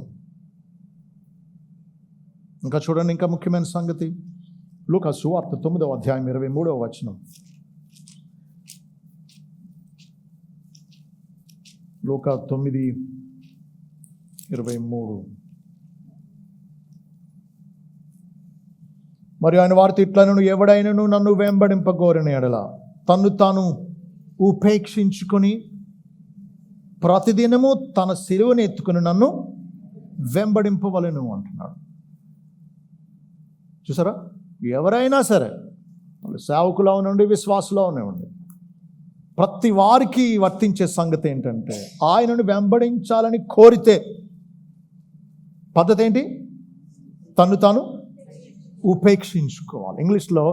ఇంకా చూడండి, ఇంకా ముఖ్యమైన సంగతి లూకా సువార్త 9వ అధ్యాయం 23వ వచనం. లూకా 9:23. మరియు ఆయన వారితో ఇట్లనను, ఎవడైనను నన్ను వెంబడింపగోరిన ఎడల తన్ను తాను ఉపేక్షించుకొని ప్రతిదినము తన శిలువను ఎత్తుకుని నన్ను వెంబడింపవలెను అంటున్నాడు. చూసారా, ఎవరైనా సరే, వాళ్ళు సేవకులు అవనండి, విశ్వాసులు అవనివ్వండి, ప్రతి వారికి వర్తించే సంగతి ఏంటంటే ఆయనను వెంబడించాలని కోరితే పద్ధతి ఏంటి? తను తాను ఉపేక్షించుకోవాలి. ఇంగ్లీష్లో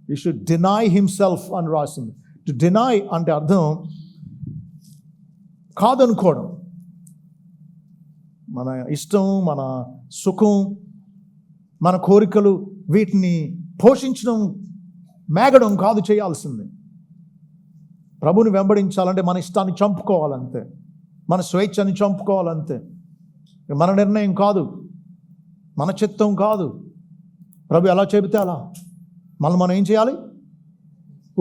యూ షుడ్ డినై హిమ్సెల్ఫ్ అని రాసింది. టు డినై అంటే అర్థం కాదనుకోవడం. మన ఇష్టం, మన సుఖం, మన కోరికలు, వీటిని పోషించడం, మేగడం కాదు చేయాల్సింది. ప్రభుని వెంబడించాలంటే మన ఇష్టాన్ని చంపుకోవాలంతే, మన స్వేచ్ఛని చంపుకోవాలంతే. మన నిర్ణయం కాదు, మన చిత్తం కాదు. ప్రభు ఎలా చెబితే అలా మనం ఏం చేయాలి?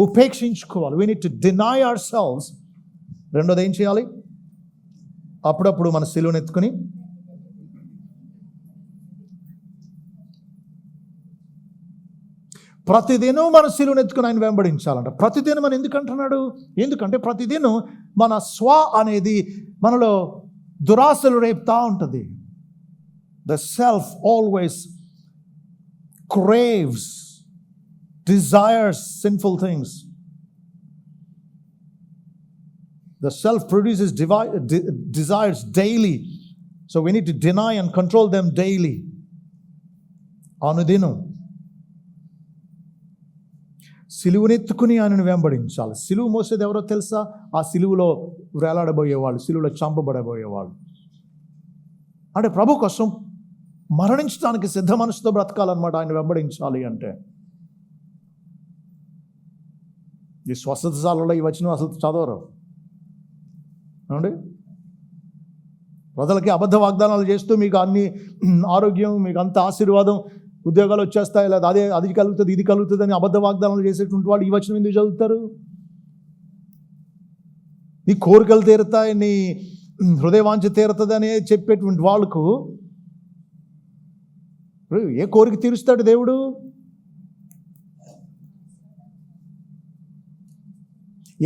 ఉపేక్షించుకోవాలి. We need to deny ourselves. రెండోది ఏం చేయాలి? అప్పుడప్పుడు మన సిలువను ఎత్తుకుని ప్రతిదినం మన సిలువను ఎత్తుకుని ఆయన వెంబడించాలంట. ప్రతిదినం మనం ఎందుకంటున్నాడు? ఎందుకంటే ప్రతిదినం మన స్వ అనేది మనలో దురాశలు రేపుతా ఉంటుంది. The self always craves, desires sinful things. The self produces desires daily. So we need to deny and control them daily. అనుదినం సిలువనెత్తుకుని ఆయనను వెంబడించాలి. సిలువ మోసేది ఎవరో తెలుసా? ఆ సిలువలో వేలాడబోయేవాళ్ళు, సిలువలో చంపబడబోయేవాళ్ళు. అంటే ప్రభు కోసం మరణించడానికి సిద్ధ మనసుతో బ్రతకాలన్నమాట ఆయన వెంబడించాలి అంటే. ఈ స్వస్థతశాలలో ఈ వచనం అసలు చదవరు ఏమండి? ప్రజలకి అబద్ధ వాగ్దానాలు చేస్తూ మీకు అన్ని ఆరోగ్యం, మీకు అంత ఆశీర్వాదం, ఉద్యోగాలు వచ్చేస్తాయి, లేదా అది కలుగుతుంది ఇది కలుగుతుంది అని అబద్ధ వాగ్దానాలు చేసేటువంటి వాళ్ళు ఈ వచనం ఎందుకు చదువుతారు? నీ కోరికలు తీరుతాయి, నీ హృదయవాంఛ తీరుతుంది అని చెప్పేటువంటి వాళ్ళకు ఏ కోరిక తీరుస్తాడు దేవుడు?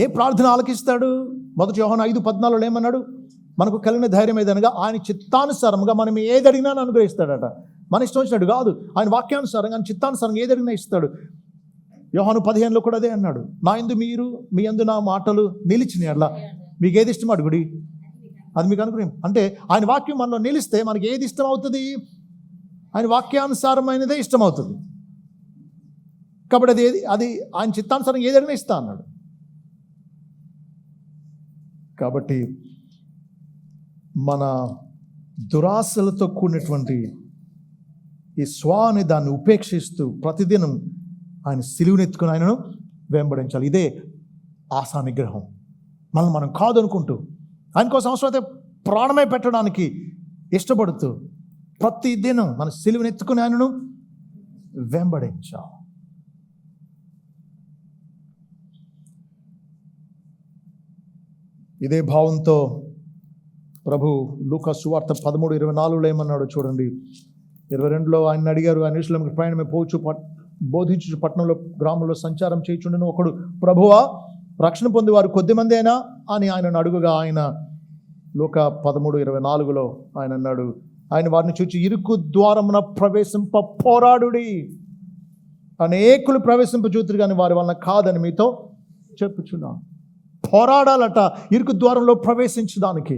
ఏ ప్రార్థన ఆలకిస్తాడు? 1 యోహాను 5:14 ఏమన్నాడు? మనకు కలిగిన ధైర్యం ఏదనగా ఆయన చిత్తానుసారంగా మనం ఏది అడిగినా అనుగ్రహిస్తాడట. మన ఇష్టం వచ్చినట్టు కాదు, ఆయన వాక్యానుసారంగా, ఆయన చిత్తానుసారంగా ఏది అడిగినా ఇస్తాడు. యోహాను 15లో కూడా అదే అన్నాడు, నా యందు మీరు, మీ యందు నా మాటలు నిలిచినాయి, అట్లా మీకు ఏది ఇష్టం అడుగుడి అది మీకు అనుగ్రహం. అంటే ఆయన వాక్యం మనలో నిలిస్తే మనకి ఏది ఇష్టం అవుతుంది? ఆయన వాక్యానుసారమైనదే ఇష్టం అవుతుంది. కాబట్టి అది ఆయన చిత్తానుసారం ఏది అడిగినా ఇస్తా అన్నాడు. కాబట్టి మన దురాశలతో కూడినటువంటి ఈ స్వాని దాన్ని ఉపేక్షిస్తూ ప్రతిదినం ఆయన సిలువనెత్తుకుని ఆయనను వెంబడించాలి. ఇదే ఆశా నిగ్రహం. మనం కాదనుకుంటూ ఆయన కోసం అవసరమైతే ప్రాణమే పెట్టడానికి ఇష్టపడుతూ ప్రతిదినం మన సిలువనెత్తుకుని ఆయనను వెంబడించాలి. ఇదే భావంతో ప్రభు లూకా సువార్త 13:24 ఏమన్నాడు చూడండి. 22లో ఆయన అడిగారు, ఆయన యెరూషలేముకు ప్రయాణమే పోవచ్చు బోధించు పట్టణంలో గ్రామంలో సంచారం చేయుచుండెను ఒకడు, ప్రభువా రక్షణ పొంది వారు కొద్దిమంది అయినా అని ఆయనను అడుగుగా, ఆయన లూకా 13:24లో ఆయన అన్నాడు, ఆయన వారిని చూచి ఇరుకు ద్వారమున ప్రవేశింప పోరాడుడి, అనేకులు ప్రవేశింపజూతురు కానీ వారి వలన కాదని మీతో చెప్పుచున్నాను. పోరాడాలట ఇరుకు ద్వారంలో ప్రవేశించడానికి.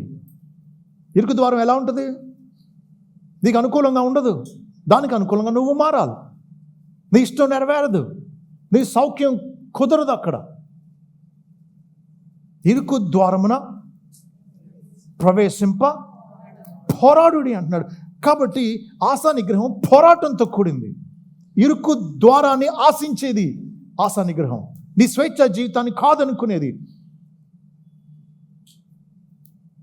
ఇరుకు ద్వారం ఎలా ఉంటుంది? నీకు అనుకూలంగా ఉండదు, దానికి అనుకూలంగా నువ్వు మారాలి. నీ ఇష్టం నెరవేరదు, నీ సౌఖ్యం కుదరదు అక్కడ. ఇరుకు ద్వారమున ప్రవేశింప పోరాడుడి అంటున్నాడు. కాబట్టి ఆశా నిగ్రహం పోరాటంతో కూడింది. ఇరుకు ద్వారాన్ని ఆశించేది ఆశా నిగ్రహం. నీ స్వేచ్ఛ జీవితాన్ని కాదనుకునేది.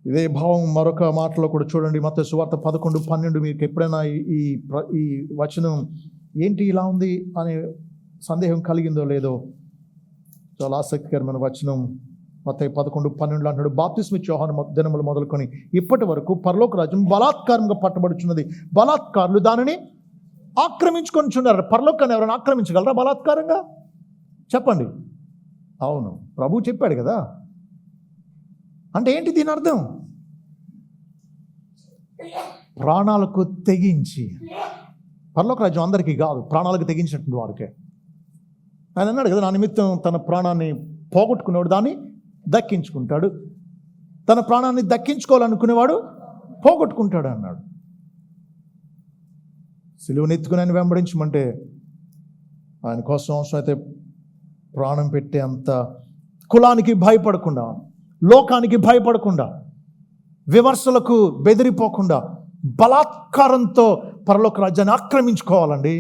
ఇదే భావం మరొక మాటలో కూడా చూడండి. మత్తయి సువార్త 11:12. మీకు ఎప్పుడైనా ఈ వచనం ఏంటి ఇలా ఉంది అనే సందేహం కలిగిందో లేదో, చాలా ఆసక్తికరమైన వచనం. మత్తయి 11:12 అంటాడు, బాప్తిస్మ యోహాను దినములు మొదలుకొని ఇప్పటి వరకు పరలోక రాజ్యం బలాత్కారంగా పట్టబడుచున్నది, బలాత్కారులు దానిని ఆక్రమించుకొనిచున్నారు. పరలోకాన్ని ఎవరైనా ఆక్రమించగలరా బలాత్కారంగా? చెప్పండి. అవును, ప్రభు చెప్పాడు కదా. అంటే ఏంటి దీని అర్థం? ప్రాణాలకు తెగించి, పరలోక రాజ్యం అందరికీ కాదు, ప్రాణాలకు తెగించినటువంటి వారికే. ఆయన అన్నాడు కదా, నా నిమిత్తం తన ప్రాణాన్ని పోగొట్టుకునేవాడు దాన్ని దక్కించుకుంటాడు, తన ప్రాణాన్ని దక్కించుకోవాలనుకునేవాడు పోగొట్టుకుంటాడు అన్నాడు. సిలువనెత్తుకుని ఆయన వెంబడించమంటే ఆయన కోసం అవసరమైతే ప్రాణం పెట్టే అంత, కులానికి భయపడకుండా, లోకానికి భయపడకుండా, విమర్శలకు బెదిరిపోకుండా బలాత్కారంతో పరలోక రాజ్యాన్ని ఆక్రమించుకోవాలండి.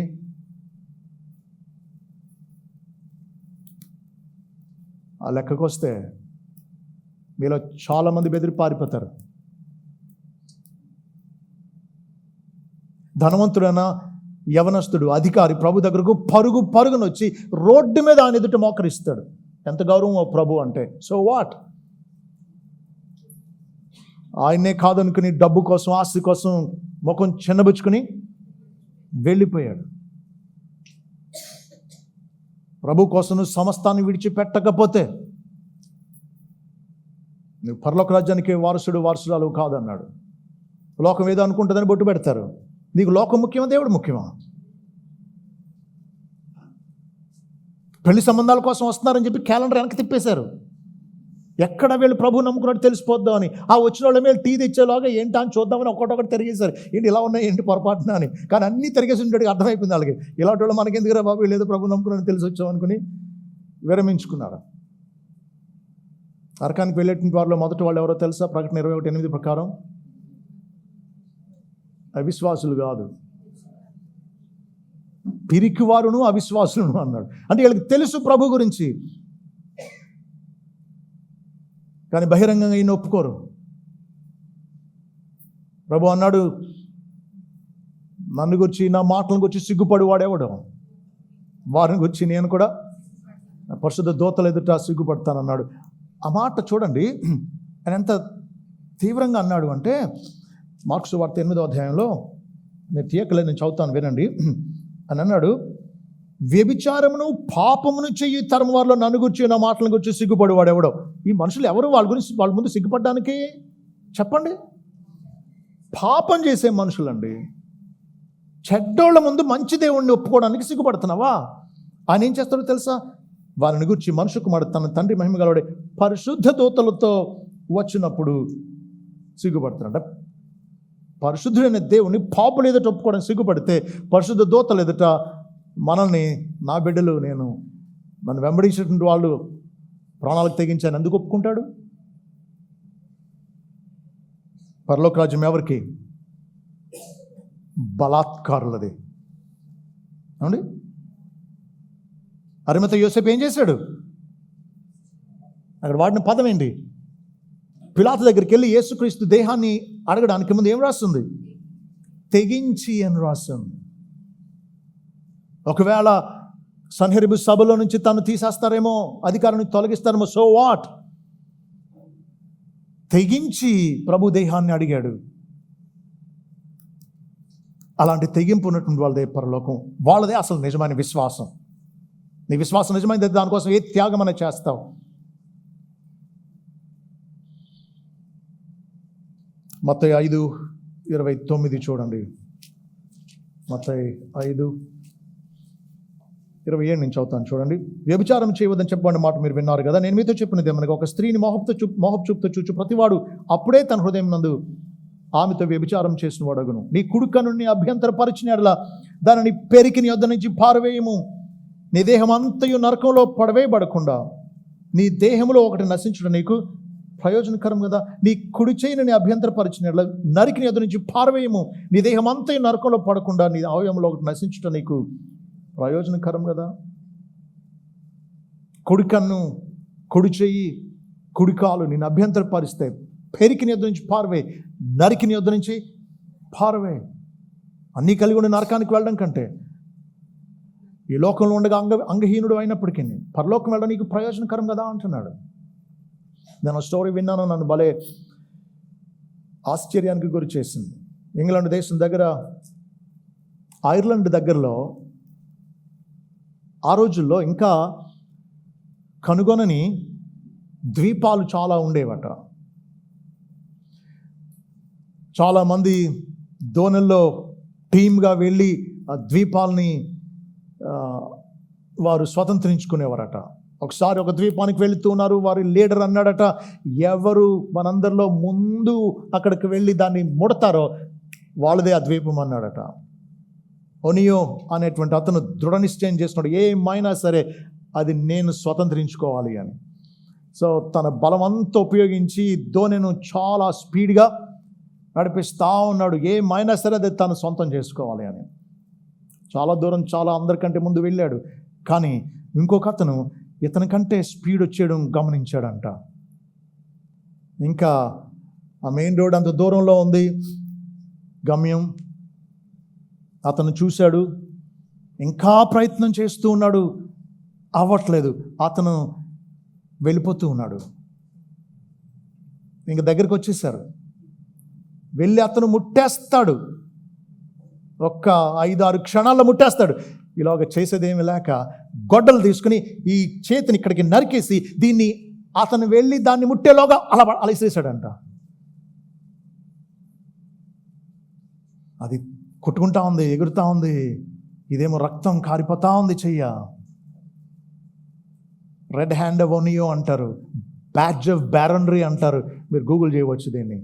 ఆ లెక్కకు వస్తే మీలో చాలామంది బెదిరి పారిపోతారు. ధనవంతుడైనా యవనస్తుడు అధికారి ప్రభు దగ్గరకు పరుగునొచ్చి రోడ్డు మీద ఆయన ఎదుట మోకరిస్తాడు. ఎంత గౌరవం ప్రభు అంటే. So what? ఆయన్నే కాదనుకుని డబ్బు కోసం, ఆస్తి కోసం ముఖం చిన్నబుచ్చుకుని వెళ్ళిపోయాడు. ప్రభు కోసం నువ్వు సమస్తాన్ని విడిచిపెట్టకపోతే నువ్వు పరలోక రాజ్యానికి వారసురాలు కాదన్నాడు. లోకం ఏదో అనుకుంటుందని బొట్టు పెడతారు. నీకు లోకం ముఖ్యమా, దేవుడు ముఖ్యమా? పెళ్లి సంబంధాల కోసం వస్తున్నారని చెప్పి క్యాలెండర్ వెనక్కి తిప్పేశారు. ఎక్కడ వీళ్ళు ప్రభు నమ్ముకున్నట్టు తెలిసిపోద్దామని, ఆ వచ్చిన వాళ్ళ మీద టీ తెచ్చేలాగా ఏంటా అని చూద్దామని ఒక్కొక్కటి తిరిగేశారు. ఏంటి ఇలా ఉన్నాయి, ఏంటి పొరపాటున అని. కానీ అన్నీ తిరిగేసి ఉంటాడు, అర్థమైపోయింది వాళ్ళకి. ఇలాంటి వాళ్ళు మనకి ఎందుకురా బాబు, లేదు ప్రభు నమ్ముకున్నట్టు తెలిసి వచ్చాం అనుకుని విరమించుకున్నారు. నరకానికి వెళ్ళేటువంటి వారిలో మొదటి వాళ్ళు ఎవరో తెలుసా? ప్రకటన 21:8 ప్రకారం అవిశ్వాసులు కాదు, పిరికివారును అవిశ్వాసులను అన్నాడు. అంటే వీళ్ళకి తెలుసు ప్రభు గురించి, కానీ బహిరంగంగా ఈయన ఒప్పుకోరు. ప్రభు అన్నాడు, నన్ను గురించి, నా మాటలను గురించి సిగ్గుపడి వాడేవాడు, వారిని గురించి నేను కూడా పరిశుద్ధ దూతలు ఎదుట సిగ్గుపడతానన్నాడు. ఆ మాట చూడండి ఆయన ఎంత తీవ్రంగా అన్నాడు అంటే, మార్కు సువార్త 8వ అధ్యాయంలో, నేను తీయకలేదు, నేను చదువుతాను వినండి అని అన్నాడు, వ్యభిచారమును పాపమును చెయ్యి తరం వారిలో నన్ను గురించి, నా మాటలను గురించి సిగ్గుపడేవాడు ఎవడో. ఈ మనుషులు ఎవరు వాళ్ళ గురించి, వాళ్ళ ముందు సిగ్గుపడడానికి? చెప్పండి. పాపం చేసే మనుషులండి. చెడ్డోళ్ళ ముందు మంచి దేవుణ్ణి ఒప్పుకోవడానికి సిగ్గుపడుతున్నావా? ఆయన ఏం చేస్తాడో తెలుసా? వారిని గురించి మనుషు కుమారుడు తన తండ్రి మహిమ గలవాడే పరిశుద్ధ దూతలతో వచ్చినప్పుడు సిగ్గుపడుతున్నాడు. పరిశుద్ధుడైన దేవుని పాపులు ఎదుట ఒప్పుకోవడానికి సిగ్గుపడితే, పరిశుద్ధ దూతలు ఎదుట మనల్ని, నా బిడ్డలు, నన్ను వెంబడించినటువంటి వాళ్ళు ప్రాణాలకు తెగించాను ఎందుకు ఒప్పుకుంటాడు? పరలోక రాజ్యం ఎవరికి? బలాత్కారులది. అవునండి. అరిమత యోసేపు ఏం చేశాడు? అక్కడ వాడిన పదం ఏంటి? పిలాతు దగ్గరికి వెళ్ళి యేసుక్రీస్తు దేహాన్ని అడగడానికి ముందు ఏం రాస్తుంది? తెగించి అని రాస్తుంది. ఒకవేళ సన్హెరిబు సభలో నుంచి తను తీసేస్తారేమో, అధికారాన్ని తొలగిస్తారేమో, సో వాట్? తెగించి ప్రభు దేహాన్ని అడిగాడు. అలాంటి తెగింపు ఉన్నటువంటి వాళ్ళదే పరలోకం, వాళ్ళదే అసలు నిజమైన విశ్వాసం. నీ విశ్వాసం నిజమైనది, దానికోసం ఏ త్యాగం అనేది చేస్తావు. మత్తయి 5:29 చూడండి. మత్తయి 5:27 నుంచి అవుతాను చూడండి. వ్యభిచారం చేయవద్దని చెప్పబడిన మాట మీరు విన్నారు కదా. నేను మీతో చెప్పినది ఏమనగా, ఒక స్త్రీని మోహపు చూపుతో చూచు ప్రతివాడు అప్పుడే తన హృదయం నందు ఆమెతో వ్యభిచారం చేసిన వాడగును. నీ కుడుకను నీ అభ్యంతరపరిచిన ఎడల దానిని పెరికి నీ వద్ద నుంచి పారవేయము. నీ దేహం అంతయు నరకంలో పడవేయబడకుండా నీ దేహంలో ఒకటి నశించడం నీకు ప్రయోజనకరం కదా. నీ కుడి చేయిని నీ అభ్యంతరపరిచిన ఎడల నరికి నీ వద్ద నుంచి పారవేయము. నీ దేహం అంతయు నరకంలో పడకుండా నీ అవయవంలో ఒకటి నశించడం నీకు ప్రయోజనకరం కదా. కుడి కన్ను, కుడి చెయ్యి, కుడి కాలు నేను అభ్యంతరపరిస్తే పెరికి నీ వద్ద నుంచి పారవే, నరికి నీ వద్ద నుంచి పారవే. అన్నీ కలిగి ఉండి నరకానికి వెళ్ళడం కంటే ఈ లోకంలో ఉండగా అంగహీనుడు అయినప్పటికీ పరలోకం వెళ్ళడం నీకు ప్రయోజనకరం కదా అంటున్నాడు. నేను స్టోరీ విన్నాను, నన్ను భలే ఆశ్చర్యానికి గురి చేసింది. ఇంగ్లాండ్ దేశం దగ్గర, ఐర్లాండ్ దగ్గరలో ఆ రోజుల్లో ఇంకా కనుగొనని ద్వీపాలు చాలా ఉండేవట. చాలామంది దోణుల్లో టీమ్గా వెళ్ళి ఆ ద్వీపాలని వారు స్వతంత్రించుకునేవారట. ఒకసారి ఒక ద్వీపానికి వెళుతూ ఉన్నారు, వారి లీడర్ అన్నాడట, ఎవరు మనందరిలో ముందు అక్కడికి వెళ్ళి దాన్ని ముడతారో వాళ్ళదే ఆ ద్వీపం అన్నాడట. ఒనియో అనేటువంటి అతను దృఢ నిశ్చయం చేస్తున్నాడు, ఏమైనా సరే అది నేను స్వతంత్రించుకోవాలి అని. సో తన బలమంతా ఉపయోగించి దోణిను చాలా స్పీడ్గా నడిపిస్తూ ఉన్నాడు, ఏమైనా సరే అది తను సొంతం చేసుకోవాలి అని. చాలా దూరం, చాలా అందరికంటే ముందు వెళ్ళాడు. కానీ ఇంకొక అతను ఇతని కంటే స్పీడ్ వచ్చేయడం గమనించాడంట. ఇంకా ఆ మెయిన్ రోడ్ అంత దూరంలో ఉంది గమ్యం. అతను చూశాడు, ఇంకా ప్రయత్నం చేస్తూ ఉన్నాడు, అవ్వట్లేదు. అతను వెళ్ళిపోతూ ఉన్నాడు. ఇంక దగ్గరికి వచ్చేసారు. వెళ్ళి అతను ముట్టేస్తాడు, ఒక్క 5-6 క్షణాల్లో ముట్టేస్తాడు. ఇలాగ చేసేదేమి లేక గొడ్డలు తీసుకుని ఈ చేతిని ఇక్కడికి నరికేసి దీన్ని అతను వెళ్ళి దాన్ని ముట్టేలోగా అలా అలసేసాడంట. అది కొట్టుకుంటా ఉంది, ఎగురుతూ ఉంది, ఇదేమో రక్తం కారిపోతా ఉంది చెయ్య. రెడ్ హ్యాండ్ ఒనియో అంటారు, బ్యాడ్జ్ ఆఫ్ బ్యారనరీ అంటారు. మీరు గూగుల్ చేయవచ్చు దీన్ని.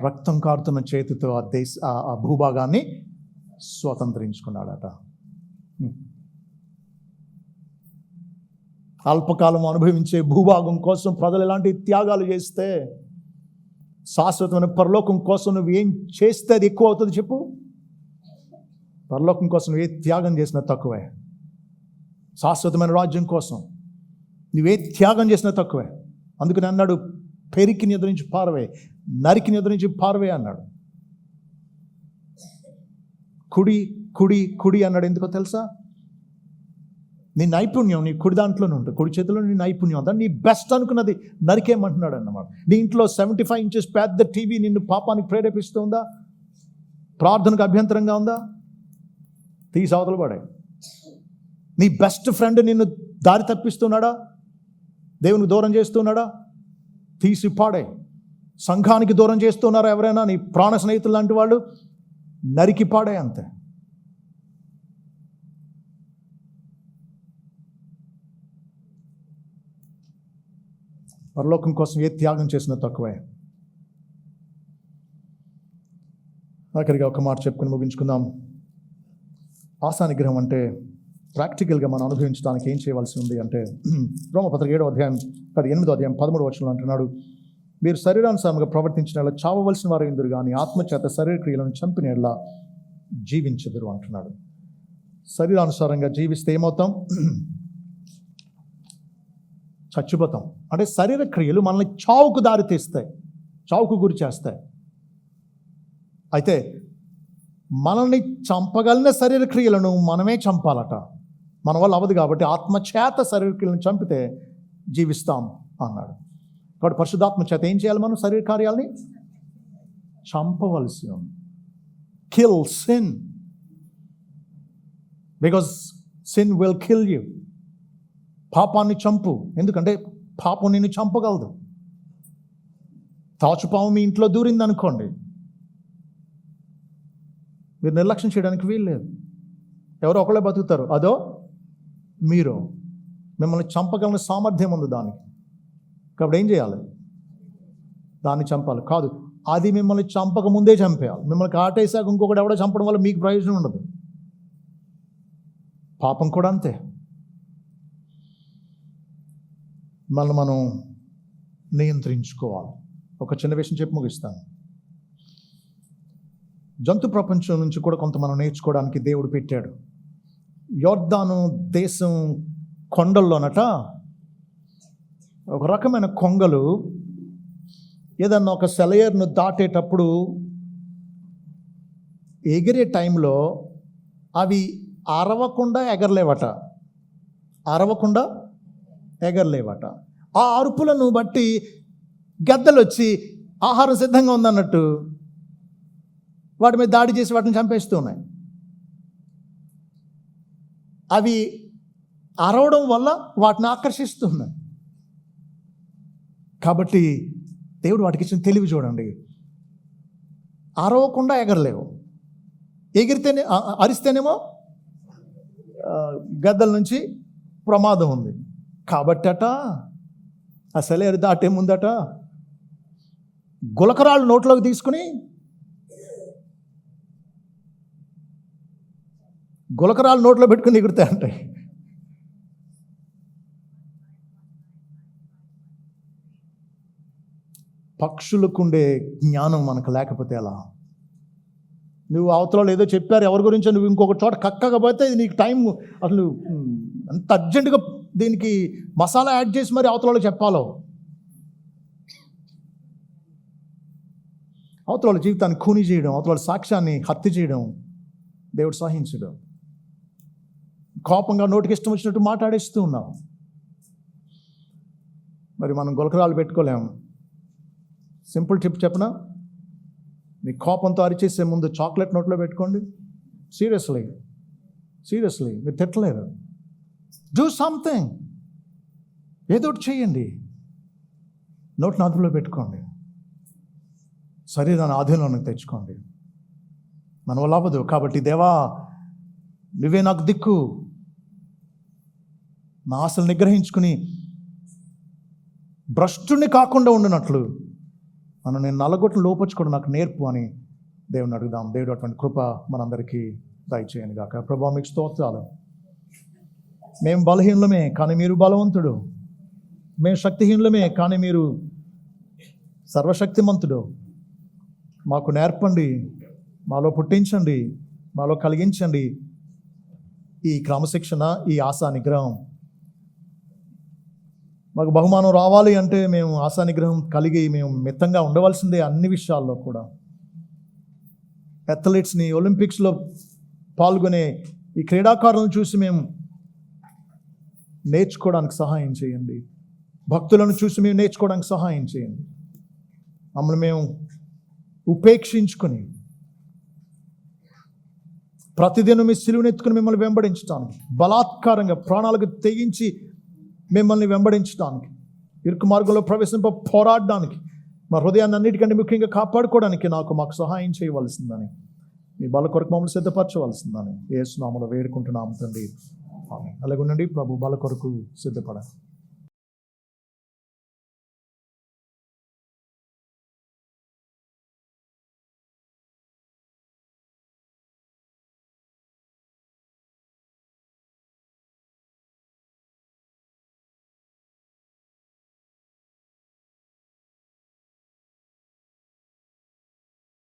రక్తం కారుతున్న చేతితో ఆ భూభాగాన్ని స్వతంత్రించుకున్నాడట. అల్పకాలం అనుభవించే భూభాగం కోసం ప్రజలు ఎలాంటి త్యాగాలు చేస్తే, శాశ్వతమైన పరలోకం కోసం నువ్వు ఏం చేస్తే అది ఎక్కువ అవుతుంది చెప్పు? పరలోకం కోసం నువ్వు ఏ త్యాగం చేసినా తక్కువే. శాశ్వతమైన రాజ్యం కోసం నువ్వే త్యాగం చేసినా తక్కువే. అందుకని అన్నాడు, పెరికిని ఎదురు నుంచి పారవే, నరికిని ఎదురు నుంచి పారవే అన్నాడు. కుడి కుడి కుడి అన్నాడు. ఎందుకో తెలుసా? నీ నైపుణ్యం నీ కుడి దాంట్లోనే ఉంటుంది. కుడి చేతిలో నీ నైపుణ్యం అంతా, నీ బెస్ట్ అనుకున్నది నరికేయమంటున్నాడు అన్నమాట. నీ ఇంట్లో 75 ఇంచెస్ పెద్ద టీవీ నిన్ను పాపానికి ప్రేరేపిస్తుందా? ప్రార్థనకు అభ్యంతరంగా ఉందా? తీసి అవతల పడే. నీ బెస్ట్ ఫ్రెండ్ నిన్ను దారి తప్పిస్తున్నాడా? దేవునికి దూరం చేస్తున్నాడా? తీసి పాడే. సంఘానికి దూరం చేస్తున్నారా ఎవరైనా? నీ ప్రాణ స్నేహితులు లాంటి వాళ్ళు నరికి పాడే. అంతే. పరలోకం కోసం ఏ త్యాగం చేసినా తక్కువే. ఆఖరిగా ఒక మాట చెప్పుకుని ముగించుకుందాం. ఆశానిగ్రహం అంటే ప్రాక్టికల్గా మనం అనుభవించడానికి ఏం చేయవలసి ఉంది అంటే, రోమపత్రిక 7వ అధ్యాయం 8వ అధ్యాయం 13వ వచనంలో అంటున్నాడు, మీరు శరీరానుసారంగా ప్రవర్తించిన చావవలసిన వారు ఎందురు కానీ ఆత్మచేత శరీర క్రియలను చంపినలా జీవించదురు అంటున్నాడు. శరీరానుసారంగా జీవిస్తే ఏమవుతాం? చచ్చిపోతాం. అంటే శరీర క్రియలు మనల్ని చావుకు దారి తీస్తాయి, చావుకు గురి చేస్తాయి. అయితే మనల్ని చంపగలిగిన శరీర క్రియలను మనమే చంపాలట. మన వల్ల అవ్వదు కాబట్టి ఆత్మచేత శరీర క్రియలను చంపితే జీవిస్తాం అన్నాడు. కాబట్టి పరిశుద్ధాత్మ చేత ఏం చేయాలి? మనం శరీర కార్యాలని చంపవలసి ఉంది. Kill sin, because sin will kill you. పాపాన్ని చంపు, ఎందుకంటే పాపం నిన్ను చంపగలదు. తాచుపాము మీ ఇంట్లో దూరింది అనుకోండి, మీరు నిర్లక్ష్యం చేయడానికి వీల్లేదు. ఎవరో ఒకళ్ళే బతుకుతారు, అదో మీరు. మిమ్మల్ని చంపగలిగిన సామర్థ్యం ఉంది దానికి. కాబట్టి ఏం చేయాలి? దాన్ని చంపాలి. కాదు, అది మిమ్మల్ని చంపక ముందే చంపేయాలి. మిమ్మల్ని కాటేసాక ఇంకొకటి ఎవడో చంపడం వల్ల మీకు ప్రయోజనం ఉండదు. పాపం కూడా అంతే. మనం నియంత్రించుకోవాలి. ఒక చిన్న విషయం చెప్పి ముగిస్తాను. జంతు ప్రపంచం నుంచి కూడా కొంత మనం నేర్చుకోవడానికి దేవుడు పెట్టాడు. యొర్దాను దేశం కొండల్లోనట ఒక రకమైన కొంగలు ఏదన్నా ఒక సెలయర్ను దాటేటప్పుడు ఎగిరే టైంలో అవి అరవకుండా ఎగరలేవట. ఆ అరుపులను బట్టి గద్దలు వచ్చి ఆహారం సిద్ధంగా ఉందన్నట్టు వాటి మీద దాడి చేసి వాటిని చంపేస్తూ ఉన్నాయి. అవి అరవడం వల్ల వాటిని ఆకర్షిస్తున్నాయి. కాబట్టి దేవుడు వాటికి ఇచ్చిన తెలివి చూడండి. అరవకుండా ఎగరలేవు, ఎగిరితేనే అరిస్తేనేమో గద్దల నుంచి ప్రమాదం ఉంది. కాబట్టి అట ఆ సెలయరు దాటే ముందట గులకరాళ్ళు నోట్లోకి తీసుకుని గులకరాలు నోట్లో పెట్టుకుని ఎగురుతాయి అంటాయి. పక్షులకుండే జ్ఞానం మనకు లేకపోతే ఎలా? నువ్వు అవతలలో ఏదో చెప్పారు ఎవరి గురించో, నువ్వు ఇంకొక చోట కక్కకపోతే ఇది నీకు టైం అసలు అంత అర్జెంటుగా దీనికి మసాలా యాడ్ చేసి మరి అవతలలో చెప్పాలో. అవతల జీవితాన్ని ఖూనీ చేయడం, అవతల సాక్ష్యాన్ని హత్య చేయడం దేవుడు సహించడం. కోపంగా నోటికి ఇష్టం వచ్చినట్టు మాట్లాడేస్తూ ఉన్నాం. మరి మనం గులకరాలు పెట్టుకోలేము. సింపుల్ టిప్ చెప్పనా? మీ కోపంతో అరిచేసే ముందు చాక్లెట్ నోట్లో పెట్టుకోండి. సీరియస్లీ మీరు తిట్టలేరు. డూ సంథింగ్, ఏదో ఒకటి చేయండి. నోట్ని అదుపులో పెట్టుకోండి. శరీరాన్ని ఆధీనంలోకి తెచ్చుకోండి. మన వల్ల అవ్వదు. కాబట్టి దేవా నువ్వే నాకు దిక్కు, నా ఆశలు నిగ్రహించుకుని భ్రష్టుని కాకుండా ఉండినట్లు నేను నల్లగొట్లు లోపరుచుకోవడం నాకు నేర్పు అని దేవుని అడుగుదాం. దేవుడు అటువంటి కృప మనందరికీ దయచేయను గాక. ప్రభా మీకు స్తోత్రాలు. మేము బలహీనులమే కానీ మీరు బలవంతుడు, మేము శక్తిహీనులమే కానీ మీరు సర్వశక్తిమంతుడు. మాకు నేర్పండి, మాలో పుట్టించండి, మాలో కలిగించండి ఈ క్రమశిక్షణ, ఈ ఆశా నిగ్రహం. మాకు బహుమానం రావాలి అంటే మేము ఆశా నిగ్రహం కలిగి మేము మితంగా ఉండవలసిందే అన్ని విషయాల్లో కూడా. అథ్లెట్స్ని, ఒలింపిక్స్లో పాల్గొనే ఈ క్రీడాకారులను చూసి మేము నేర్చుకోవడానికి సహాయం చేయండి. భక్తులను చూసి మేము నేర్చుకోవడానికి సహాయం చేయండి. మమ్మల్ని మేము ఉపేక్షించుకొని ప్రతిదినం మీ సిలువనెత్తుకుని మిమ్మల్ని వెంబడించడానికి, బలాత్కారంగా ప్రాణాలకు తెగించి మిమ్మల్ని వెంబడించడానికి, ఇరుకు మార్గంలో పోరాడడానికి, మా హృదయాన్ని అన్నిటికంటే ముఖ్యంగా కాపాడుకోవడానికి మాకు సహాయం చేయవలసిందని, మీ బల కొరకు మమ్మల్ని సిద్ధపరచవలసిందని యేసు నామములో వేడుకుంటున్నాము తండ్రి. ఆమేన్. అలాగే ఉండండి. ప్రభు బల కొరకు సిద్ధపడాలి.